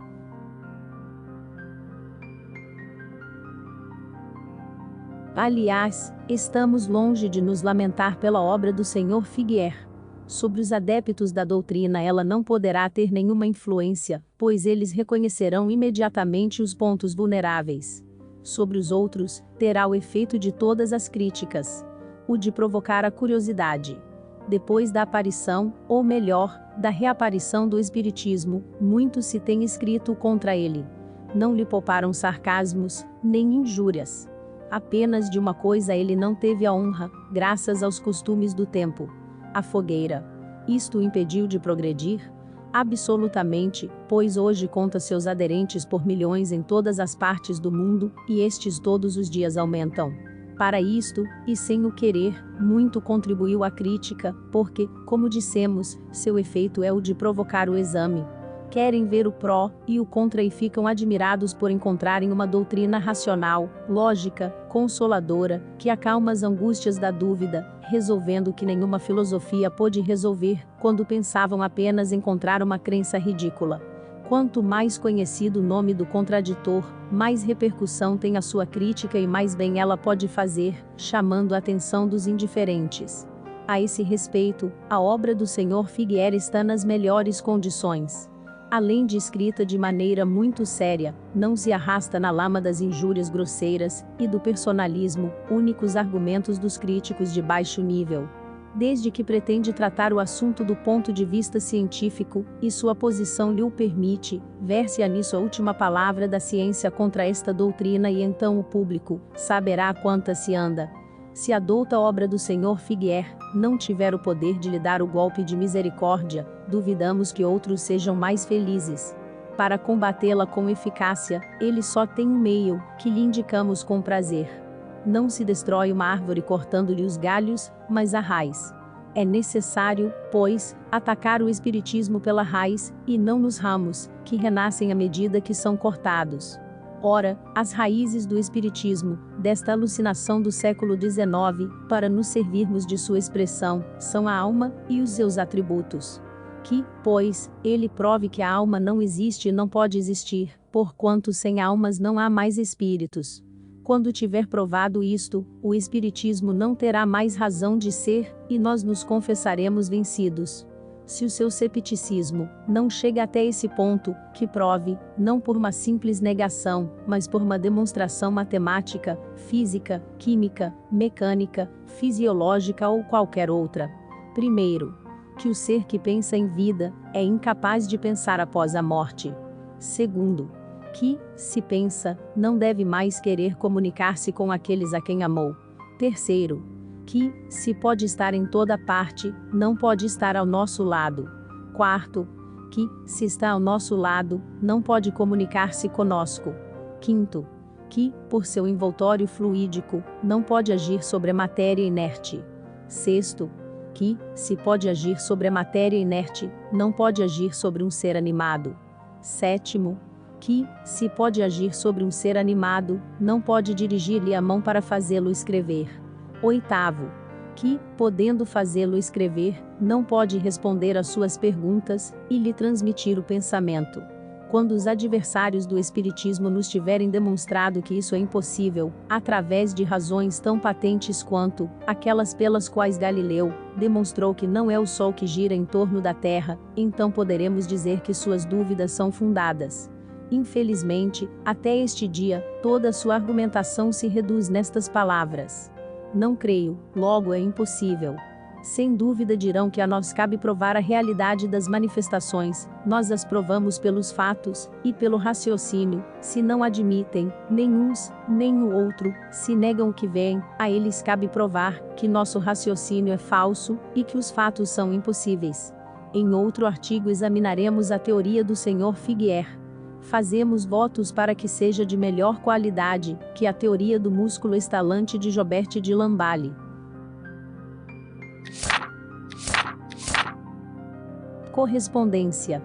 Aliás, estamos longe de nos lamentar pela obra do Sr. Figuier. Sobre os adeptos da doutrina ela não poderá ter nenhuma influência, pois eles reconhecerão imediatamente os pontos vulneráveis. Sobre os outros, terá o efeito de todas as críticas. O de provocar a curiosidade. Depois da aparição, ou melhor, da reaparição do Espiritismo, muito se tem escrito contra ele. Não lhe pouparam sarcasmos, nem injúrias. Apenas de uma coisa ele não teve a honra, graças aos costumes do tempo: a fogueira. Isto o impediu de progredir? Absolutamente, pois hoje conta seus aderentes por milhões em todas as partes do mundo, e estes todos os dias aumentam. Para isto, e sem o querer, muito contribuiu a crítica, porque, como dissemos, seu efeito é o de provocar o exame. Querem ver o pró e o contra e ficam admirados por encontrarem uma doutrina racional, lógica, consoladora, que acalma as angústias da dúvida, resolvendo o que nenhuma filosofia pôde resolver, quando pensavam apenas encontrar uma crença ridícula. Quanto mais conhecido o nome do contraditor, mais repercussão tem a sua crítica e mais bem ela pode fazer, chamando a atenção dos indiferentes. A esse respeito, a obra do Sr. Figueira está nas melhores condições. Além de escrita de maneira muito séria, não se arrasta na lama das injúrias grosseiras e do personalismo, únicos argumentos dos críticos de baixo nível. Desde que pretende tratar o assunto do ponto de vista científico, e sua posição lhe o permite, ver-se-á nisso a última palavra da ciência contra esta doutrina e então o público saberá a quanta se anda. Se a douta obra do Sr. Figueira não tiver o poder de lhe dar o golpe de misericórdia, duvidamos que outros sejam mais felizes. Para combatê-la com eficácia, ele só tem um meio, que lhe indicamos com prazer. Não se destrói uma árvore cortando-lhe os galhos, mas a raiz. É necessário, pois, atacar o espiritismo pela raiz, e não nos ramos, que renascem à medida que são cortados. Ora, as raízes do espiritismo, desta alucinação do século XIX, para nos servirmos de sua expressão, são a alma e os seus atributos. Que, pois, ele prove que a alma não existe e não pode existir, porquanto sem almas não há mais espíritos. Quando tiver provado isto, o espiritismo não terá mais razão de ser, e nós nos confessaremos vencidos. Se o seu cepticismo não chega até esse ponto, que prove, não por uma simples negação, mas por uma demonstração matemática, física, química, mecânica, fisiológica ou qualquer outra. Primeiro, que o ser que pensa em vida é incapaz de pensar após a morte. Segundo, que, se pensa, não deve mais querer comunicar-se com aqueles a quem amou. Terceiro, que, se pode estar em toda parte, não pode estar ao nosso lado. Quarto, que, se está ao nosso lado, não pode comunicar-se conosco. Quinto, que, por seu envoltório fluídico, não pode agir sobre a matéria inerte. Sexto, que, se pode agir sobre a matéria inerte, não pode agir sobre um ser animado. Sétimo, que, se pode agir sobre um ser animado, não pode dirigir-lhe a mão para fazê-lo escrever. Oitavo, que, podendo fazê-lo escrever, não pode responder às suas perguntas, e lhe transmitir o pensamento. Quando os adversários do espiritismo nos tiverem demonstrado que isso é impossível, através de razões tão patentes quanto aquelas pelas quais Galileu demonstrou que não é o Sol que gira em torno da Terra, então poderemos dizer que suas dúvidas são fundadas. Infelizmente, até este dia, toda a sua argumentação se reduz nestas palavras: não creio, logo é impossível. Sem dúvida dirão que a nós cabe provar a realidade das manifestações, nós as provamos pelos fatos, e pelo raciocínio. Se não admitem, nem uns, nem o outro, se negam o que veem, a eles cabe provar que nosso raciocínio é falso, e que os fatos são impossíveis. Em outro artigo examinaremos a teoria do Sr. Figueira. Fazemos votos para que seja de melhor qualidade que a teoria do músculo estalante de Jobert de Lamballe. Correspondência.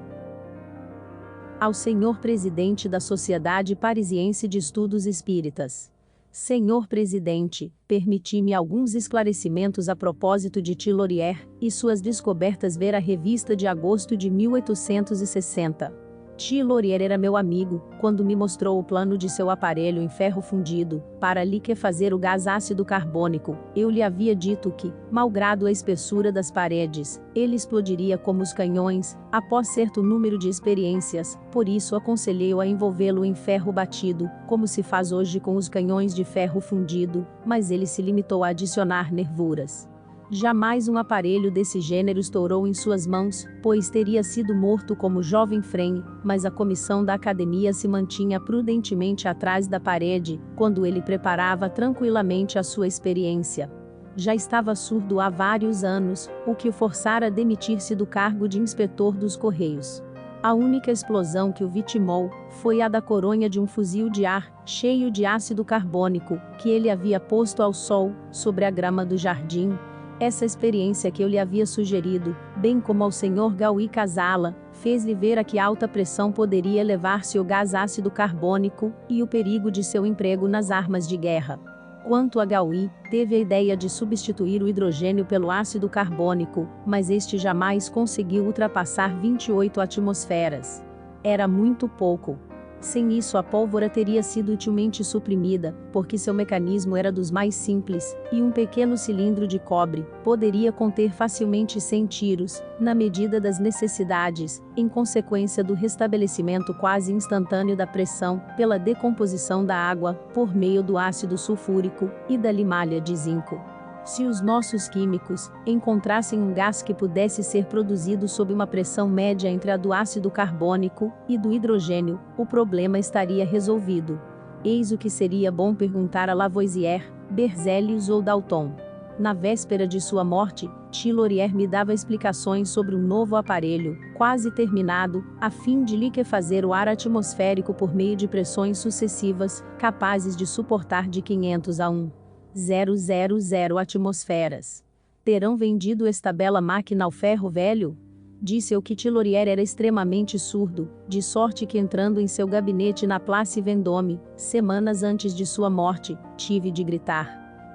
Ao Senhor Presidente da Sociedade Parisiense de Estudos Espíritas. Senhor Presidente, permiti-me alguns esclarecimentos a propósito de Thilorier e suas descobertas. Ver a revista de agosto de 1860. Thilorier era meu amigo, quando me mostrou o plano de seu aparelho em ferro fundido, para liquefazer o gás ácido carbônico. Eu lhe havia dito que, malgrado a espessura das paredes, ele explodiria como os canhões, após certo número de experiências, por isso aconselhei-o a envolvê-lo em ferro batido, como se faz hoje com os canhões de ferro fundido, mas ele se limitou a adicionar nervuras. Jamais um aparelho desse gênero estourou em suas mãos, pois teria sido morto como jovem frene, mas a comissão da academia se mantinha prudentemente atrás da parede, quando ele preparava tranquilamente a sua experiência. Já estava surdo há vários anos, o que o forçara a demitir-se do cargo de inspetor dos Correios. A única explosão que o vitimou foi a da coronha de um fuzil de ar, cheio de ácido carbônico, que ele havia posto ao sol, sobre a grama do jardim. Essa experiência que eu lhe havia sugerido, bem como ao Sr. Gaui Casala, fez-lhe ver a que alta pressão poderia elevar-se o gás ácido carbônico, e o perigo de seu emprego nas armas de guerra. Quanto a Gaui, teve a ideia de substituir o hidrogênio pelo ácido carbônico, mas este jamais conseguiu ultrapassar 28 atmosferas. Era muito pouco. Sem isso, a pólvora teria sido utilmente suprimida, porque seu mecanismo era dos mais simples, e um pequeno cilindro de cobre poderia conter facilmente 100 tiros, na medida das necessidades, em consequência do restabelecimento quase instantâneo da pressão, pela decomposição da água, por meio do ácido sulfúrico e da limalha de zinco. Se os nossos químicos encontrassem um gás que pudesse ser produzido sob uma pressão média entre a do ácido carbônico e do hidrogênio, o problema estaria resolvido. Eis o que seria bom perguntar a Lavoisier, Berzelius ou Dalton. Na véspera de sua morte, Thilorier me dava explicações sobre um novo aparelho, quase terminado, a fim de liquefazer o ar atmosférico por meio de pressões sucessivas, capazes de suportar de 500 a 1,000 atmosferas. Terão vendido esta bela máquina ao ferro velho? Disse eu que Thilorier era extremamente surdo, de sorte que entrando em seu gabinete na Place Vendôme, semanas antes de sua morte, tive de gritar.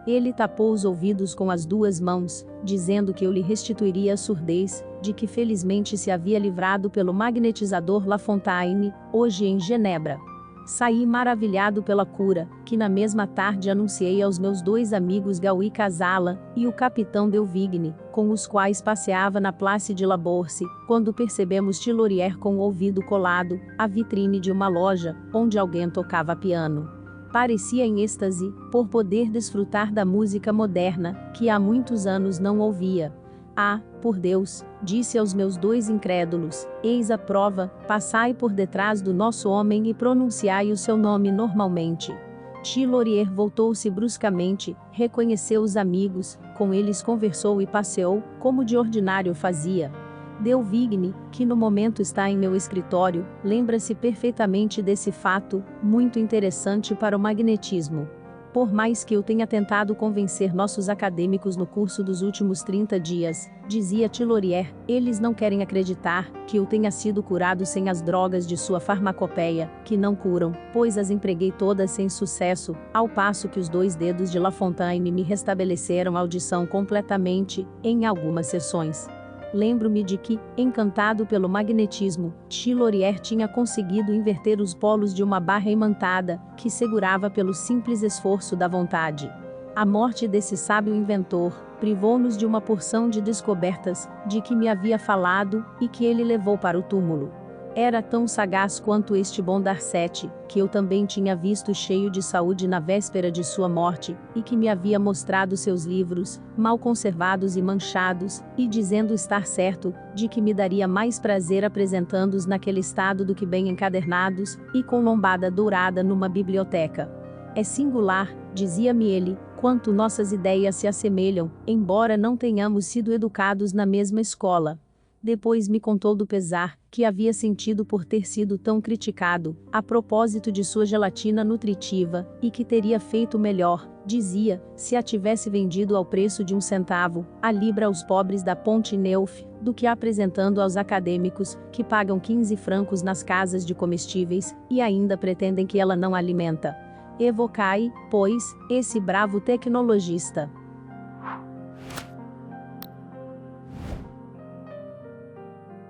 Ele tapou os ouvidos com as duas mãos, dizendo que eu lhe restituiria a surdez, de que felizmente se havia livrado pelo magnetizador Lafontaine, hoje em Genebra. Saí maravilhado pela cura, que na mesma tarde anunciei aos meus 2 amigos Gaui Casala e o capitão Delvigne, com os quais passeava na Place de la Bourse, quando percebemos Thilorier com o ouvido colado à vitrine de uma loja, onde alguém tocava piano. Parecia em êxtase, por poder desfrutar da música moderna, que há muitos anos não ouvia. Ah, por Deus, disse aos meus 2 incrédulos, eis a prova, passai por detrás do nosso homem e pronunciai o seu nome normalmente. Thilorier voltou-se bruscamente, reconheceu os amigos, com eles conversou e passeou, como de ordinário fazia. Delvigne, que no momento está em meu escritório, lembra-se perfeitamente desse fato, muito interessante para o magnetismo. Por mais que eu tenha tentado convencer nossos acadêmicos no curso dos últimos 30 dias, dizia Thilorier, eles não querem acreditar que eu tenha sido curado sem as drogas de sua farmacopeia, que não curam, pois as empreguei todas sem sucesso, ao passo que os 2 dedos de Lafontaine me restabeleceram a audição completamente, em algumas sessões. Lembro-me de que, encantado pelo magnetismo, Thilorier tinha conseguido inverter os polos de uma barra imantada, que segurava pelo simples esforço da vontade. A morte desse sábio inventor privou-nos de uma porção de descobertas, de que me havia falado, e que ele levou para o túmulo. Era tão sagaz quanto este bom Darcet, que eu também tinha visto cheio de saúde na véspera de sua morte, e que me havia mostrado seus livros, mal conservados e manchados, e dizendo estar certo, de que me daria mais prazer apresentando-os naquele estado do que bem encadernados, e com lombada dourada numa biblioteca. É singular, dizia-me ele, quanto nossas ideias se assemelham, embora não tenhamos sido educados na mesma escola. Depois me contou do pesar que havia sentido por ter sido tão criticado, a propósito de sua gelatina nutritiva, e que teria feito melhor, dizia, se a tivesse vendido ao preço de 1 centavo, a libra aos pobres da Ponte Neuf, do que apresentando aos acadêmicos, que pagam 15 francos nas casas de comestíveis, e ainda pretendem que ela não alimenta. Evocai, pois, esse bravo tecnologista.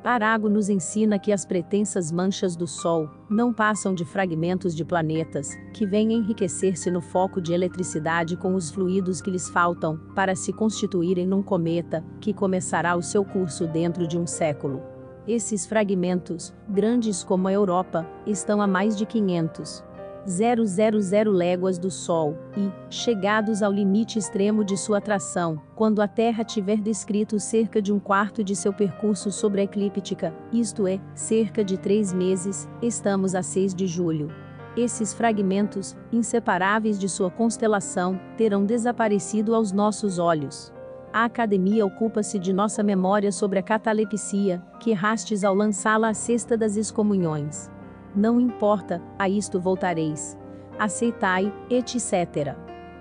Arago nos ensina que as pretensas manchas do Sol não passam de fragmentos de planetas, que vêm enriquecer-se no foco de eletricidade com os fluidos que lhes faltam, para se constituírem num cometa, que começará o seu curso dentro de 1 século. Esses fragmentos, grandes como a Europa, estão a mais de 500,000 léguas do Sol, e, chegados ao limite extremo de sua atração, quando a Terra tiver descrito cerca de 1/4 de seu percurso sobre a eclíptica, isto é, cerca de 3 meses, estamos a 6 de julho. Esses fragmentos, inseparáveis de sua constelação, terão desaparecido aos nossos olhos. A Academia ocupa-se de nossa memória sobre a catalepsia, que errastes ao lançá-la à cesta das excomunhões. Não importa, a isto voltareis. Aceitai, etc.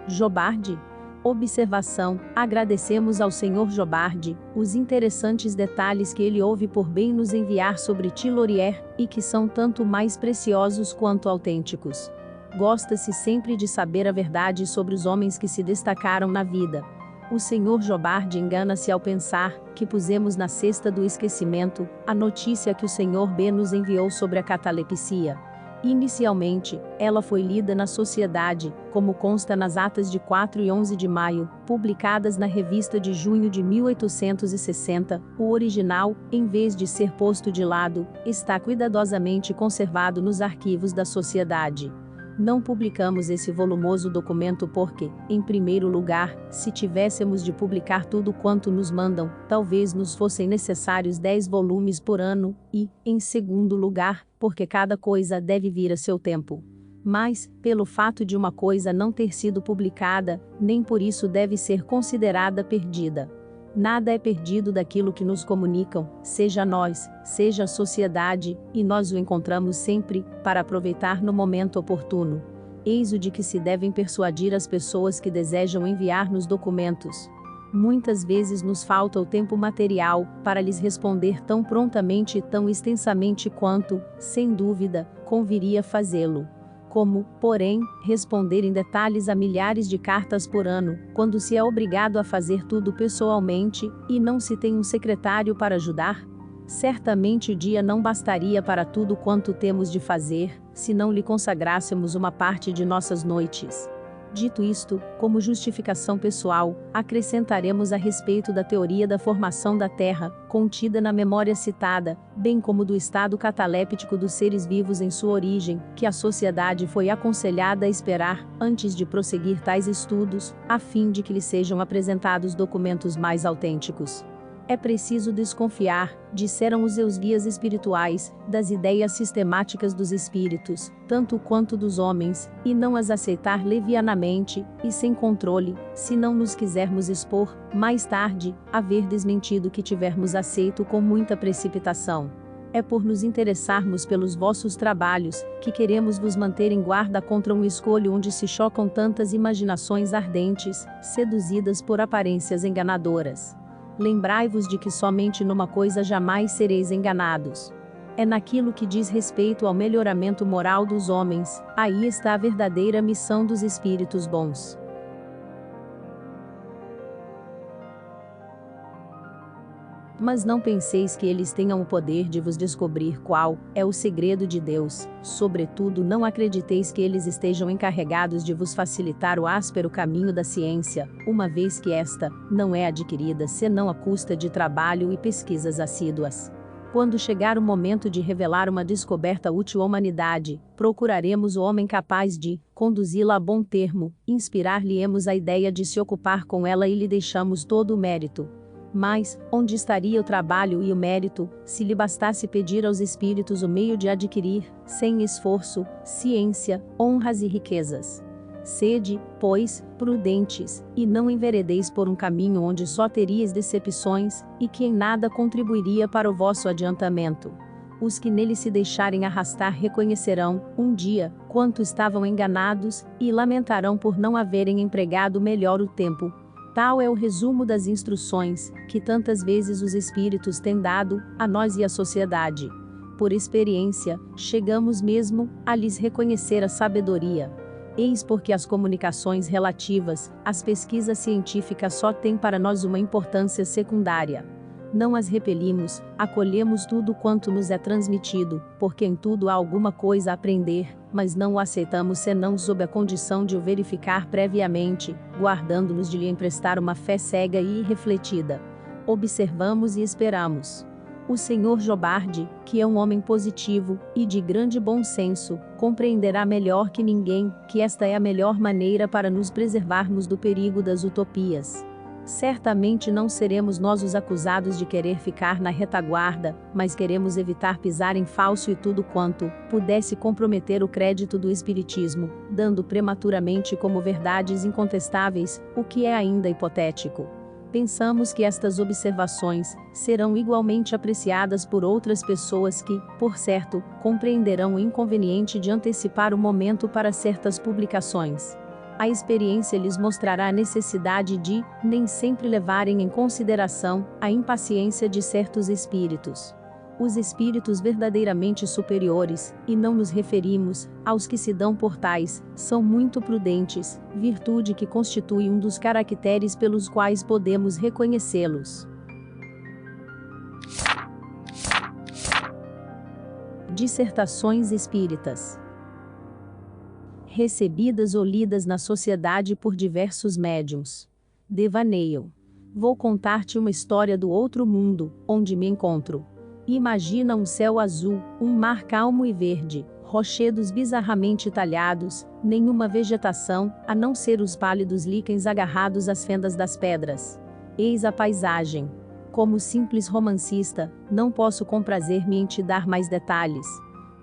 Jobarde? Observação: agradecemos ao Sr. Jobarde os interessantes detalhes que ele houve por bem nos enviar sobre Thilorier, e que são tanto mais preciosos quanto autênticos. Gosta-se sempre de saber a verdade sobre os homens que se destacaram na vida. O Sr. Jobarde engana-se ao pensar que pusemos na cesta do esquecimento a notícia que o Sr. B nos enviou sobre a catalepsia. Inicialmente, ela foi lida na sociedade, como consta nas atas de 4 e 11 de maio, publicadas na revista de junho de 1860. O original, em vez de ser posto de lado, está cuidadosamente conservado nos arquivos da sociedade. Não publicamos esse volumoso documento porque, em primeiro lugar, se tivéssemos de publicar tudo quanto nos mandam, talvez nos fossem necessários 10 volumes por ano, e, em segundo lugar, porque cada coisa deve vir a seu tempo. Mas, pelo fato de uma coisa não ter sido publicada, nem por isso deve ser considerada perdida. Nada é perdido daquilo que nos comunicam, seja nós, seja a sociedade, e nós o encontramos sempre, para aproveitar no momento oportuno. Eis o de que se devem persuadir as pessoas que desejam enviar-nos documentos. Muitas vezes nos falta o tempo material, para lhes responder tão prontamente e tão extensamente quanto, sem dúvida, conviria fazê-lo. Como, porém, responder em detalhes a milhares de cartas por ano, quando se é obrigado a fazer tudo pessoalmente, e não se tem um secretário para ajudar? Certamente o dia não bastaria para tudo quanto temos de fazer, se não lhe consagrássemos uma parte de nossas noites. Dito isto, como justificação pessoal, acrescentaremos a respeito da teoria da formação da Terra, contida na memória citada, bem como do estado cataléptico dos seres vivos em sua origem, que a sociedade foi aconselhada a esperar, antes de prosseguir tais estudos, a fim de que lhe sejam apresentados documentos mais autênticos. É preciso desconfiar, disseram os seus guias espirituais, das ideias sistemáticas dos espíritos, tanto quanto dos homens, e não as aceitar levianamente, e sem controle, se não nos quisermos expor, mais tarde, a ver desmentido que tivermos aceito com muita precipitação. É por nos interessarmos pelos vossos trabalhos, que queremos vos manter em guarda contra um escolho onde se chocam tantas imaginações ardentes, seduzidas por aparências enganadoras. Lembrai-vos de que somente numa coisa jamais sereis enganados. É naquilo que diz respeito ao melhoramento moral dos homens, aí está a verdadeira missão dos espíritos bons. Mas não penseis que eles tenham o poder de vos descobrir qual é o segredo de Deus, sobretudo não acrediteis que eles estejam encarregados de vos facilitar o áspero caminho da ciência, uma vez que esta não é adquirida senão à custa de trabalho e pesquisas assíduas. Quando chegar o momento de revelar uma descoberta útil à humanidade, procuraremos o homem capaz de conduzi-la a bom termo, inspirar-lhe-emos a ideia de se ocupar com ela e lhe deixamos todo o mérito. Mas, onde estaria o trabalho e o mérito, se lhe bastasse pedir aos espíritos o meio de adquirir, sem esforço, ciência, honras e riquezas? Sede, pois, prudentes, e não enveredeis por um caminho onde só teríeis decepções, e que em nada contribuiria para o vosso adiantamento. Os que nele se deixarem arrastar reconhecerão, um dia, quanto estavam enganados, e lamentarão por não haverem empregado melhor o tempo. Tal é o resumo das instruções, que tantas vezes os espíritos têm dado, a nós e à sociedade. Por experiência, chegamos mesmo, a lhes reconhecer a sabedoria. Eis porque as comunicações relativas, às pesquisas científicas só têm para nós uma importância secundária. Não as repelimos, acolhemos tudo quanto nos é transmitido, porque em tudo há alguma coisa a aprender, mas não o aceitamos senão sob a condição de o verificar previamente, guardando-nos de lhe emprestar uma fé cega e irrefletida. Observamos e esperamos. O Sr. Jobardi, que é um homem positivo, e de grande bom senso, compreenderá melhor que ninguém, que esta é a melhor maneira para nos preservarmos do perigo das utopias. Certamente não seremos nós os acusados de querer ficar na retaguarda, mas queremos evitar pisar em falso e tudo quanto pudesse comprometer o crédito do espiritismo, dando prematuramente como verdades incontestáveis, o que é ainda hipotético. Pensamos que estas observações serão igualmente apreciadas por outras pessoas que, por certo, compreenderão o inconveniente de antecipar o momento para certas publicações. A experiência lhes mostrará a necessidade de, nem sempre levarem em consideração, a impaciência de certos espíritos. Os espíritos verdadeiramente superiores, e não nos referimos aos que se dão por tais, são muito prudentes, virtude que constitui um dos caracteres pelos quais podemos reconhecê-los. Dissertações espíritas. recebidas ou lidas na sociedade por diversos médiuns. Devaneio. Vou contar-te uma história do outro mundo, onde me encontro. Imagina um céu azul, um mar calmo e verde, rochedos bizarramente talhados, nenhuma vegetação, a não ser os pálidos líquens agarrados às fendas das pedras. Eis a paisagem. Como simples romancista, não posso comprazer-me em te dar mais detalhes.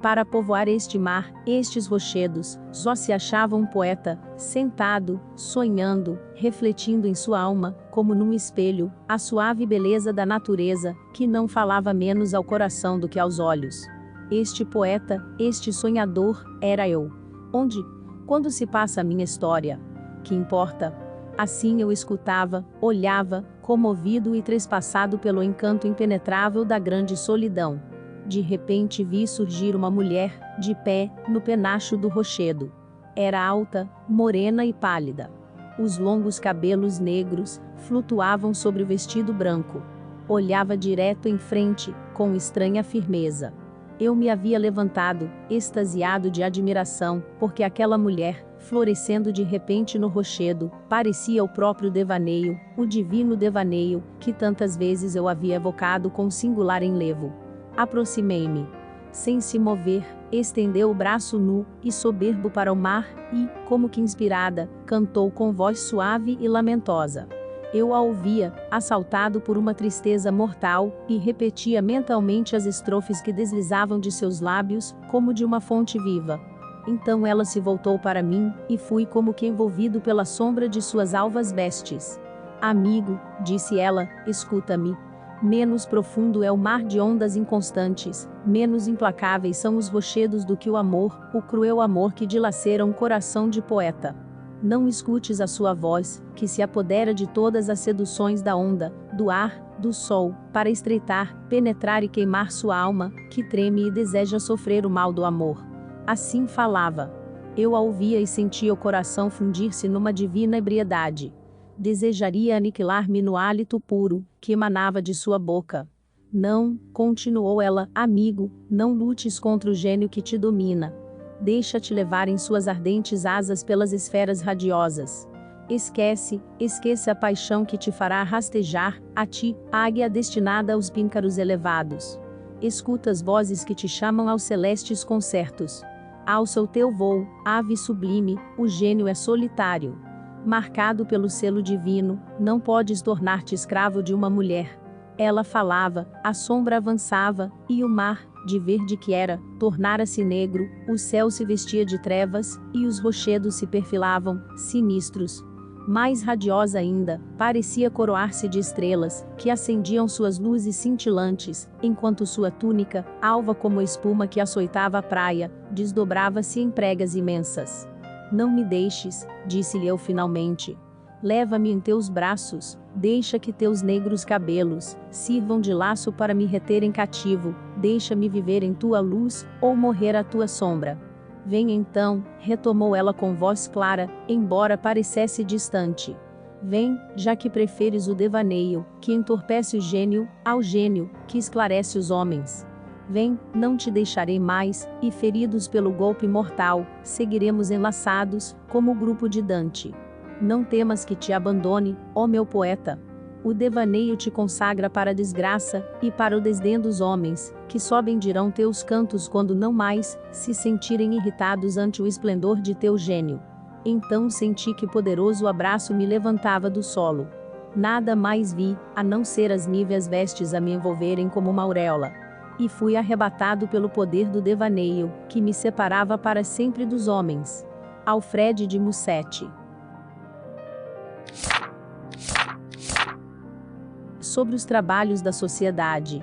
Para povoar este mar, estes rochedos, só se achava um poeta, sentado, sonhando, refletindo em sua alma, como num espelho, a suave beleza da natureza, que não falava menos ao coração do que aos olhos. Este poeta, este sonhador, era eu. Onde? Quando se passa a minha história? Que importa? Assim eu escutava, olhava, comovido e trespassado pelo encanto impenetrável da grande solidão. De repente vi surgir uma mulher, de pé, no penacho do rochedo. Era alta, morena e pálida. Os longos cabelos negros flutuavam sobre o vestido branco. Olhava direto em frente, com estranha firmeza. Eu me havia levantado, extasiado de admiração, porque aquela mulher, florescendo de repente no rochedo, parecia o próprio devaneio, o divino devaneio, que tantas vezes eu havia evocado com singular enlevo. Aproximei-me. Sem se mover, estendeu o braço nu e soberbo para o mar e, como que inspirada, cantou com voz suave e lamentosa. Eu a ouvia, assaltado por uma tristeza mortal, e repetia mentalmente as estrofes que deslizavam de seus lábios, como de uma fonte viva. Então ela se voltou para mim, e fui como que envolvido pela sombra de suas alvas vestes. Amigo, disse ela, escuta-me. Menos profundo é o mar de ondas inconstantes, menos implacáveis são os rochedos do que o amor, o cruel amor que dilacera um coração de poeta. Não escutes a sua voz, que se apodera de todas as seduções da onda, do ar, do sol, para estreitar, penetrar e queimar sua alma, que treme e deseja sofrer o mal do amor. Assim falava. Eu a ouvia e sentia o coração fundir-se numa divina ebriedade. Desejaria aniquilar-me no hálito puro, que emanava de sua boca. Não, continuou ela, amigo, não lutes contra o gênio que te domina. Deixa-te levar em suas ardentes asas pelas esferas radiosas. Esquece a paixão que te fará rastejar, a ti, águia destinada aos píncaros elevados. Escuta as vozes que te chamam aos celestes concertos. Alça o teu voo, ave sublime, o gênio é solitário. Marcado pelo selo divino, não podes tornar-te escravo de uma mulher. Ela falava, a sombra avançava, e o mar, de verde que era, tornara-se negro, o céu se vestia de trevas, e os rochedos se perfilavam, sinistros. Mais radiosa ainda, parecia coroar-se de estrelas, que acendiam suas luzes cintilantes, enquanto sua túnica, alva como a espuma que açoitava a praia, desdobrava-se em pregas imensas. Não me deixes, disse-lhe eu finalmente. Leva-me em teus braços, deixa que teus negros cabelos sirvam de laço para me reterem cativo, deixa-me viver em tua luz, ou morrer à tua sombra. Vem então, retomou ela com voz clara, embora parecesse distante. Vem, já que preferes o devaneio, que entorpece o gênio, ao gênio, que esclarece os homens. Vem, não te deixarei mais, e feridos pelo golpe mortal, seguiremos enlaçados, como o grupo de Dante. Não temas que te abandone, ó meu poeta. O devaneio te consagra para a desgraça, e para o desdém dos homens, que só bendirão teus cantos quando não mais se sentirem irritados ante o esplendor de teu gênio. Então senti que poderoso abraço me levantava do solo. Nada mais vi, a não ser as níveas vestes a me envolverem como uma auréola. E fui arrebatado pelo poder do devaneio, que me separava para sempre dos homens. Alfred de Musset. Sobre os trabalhos da sociedade.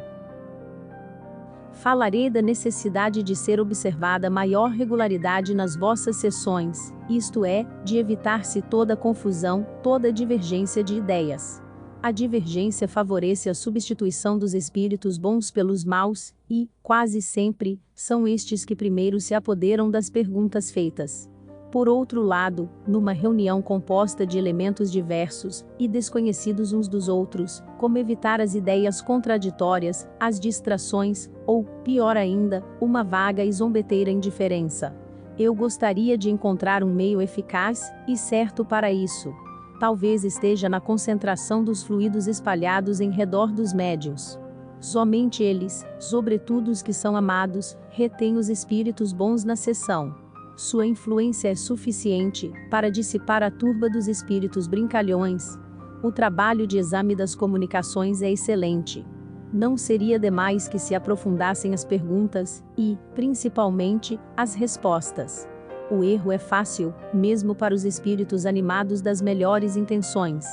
Falarei da necessidade de ser observada maior regularidade nas vossas sessões, isto é, de evitar-se toda confusão, toda divergência de ideias. A divergência favorece a substituição dos espíritos bons pelos maus, e, quase sempre, são estes que primeiro se apoderam das perguntas feitas. Por outro lado, numa reunião composta de elementos diversos, e desconhecidos uns dos outros, como evitar as ideias contraditórias, as distrações, ou, pior ainda, uma vaga e zombeteira indiferença? Eu gostaria de encontrar um meio eficaz e certo para isso. Talvez esteja na concentração dos fluidos espalhados em redor dos médiuns. Somente eles, sobretudo os que são amados, retêm os espíritos bons na sessão. Sua influência é suficiente para dissipar a turba dos espíritos brincalhões. O trabalho de exame das comunicações é excelente. Não seria demais que se aprofundassem as perguntas e, principalmente, as respostas. O erro é fácil, mesmo para os espíritos animados das melhores intenções.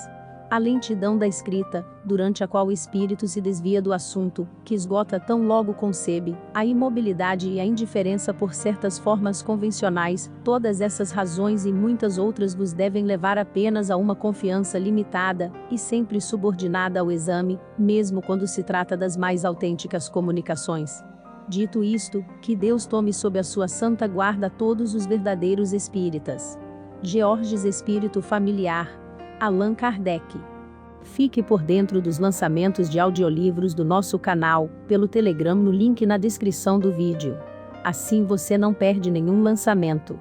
A lentidão da escrita, durante a qual o espírito se desvia do assunto, que esgota tão logo concebe, a imobilidade e a indiferença por certas formas convencionais, todas essas razões e muitas outras vos devem levar apenas a uma confiança limitada, e sempre subordinada ao exame, mesmo quando se trata das mais autênticas comunicações. Dito isto, que Deus tome sob a sua santa guarda todos os verdadeiros espíritas. Georges Espírito Familiar, Allan Kardec. Fique por dentro dos lançamentos de audiolivros do nosso canal, pelo Telegram no link na descrição do vídeo. Assim você não perde nenhum lançamento.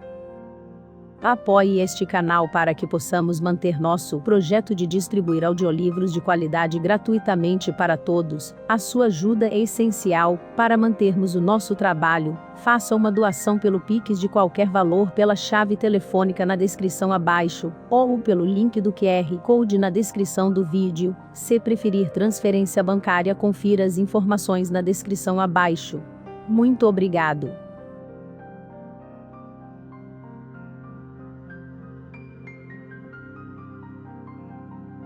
Apoie este canal para que possamos manter nosso projeto de distribuir audiolivros de qualidade gratuitamente para todos. A sua ajuda é essencial para mantermos o nosso trabalho. Faça uma doação pelo Pix de qualquer valor pela chave telefônica na descrição abaixo, ou pelo link do QR Code na descrição do vídeo. Se preferir transferência bancária, confira as informações na descrição abaixo. Muito obrigado.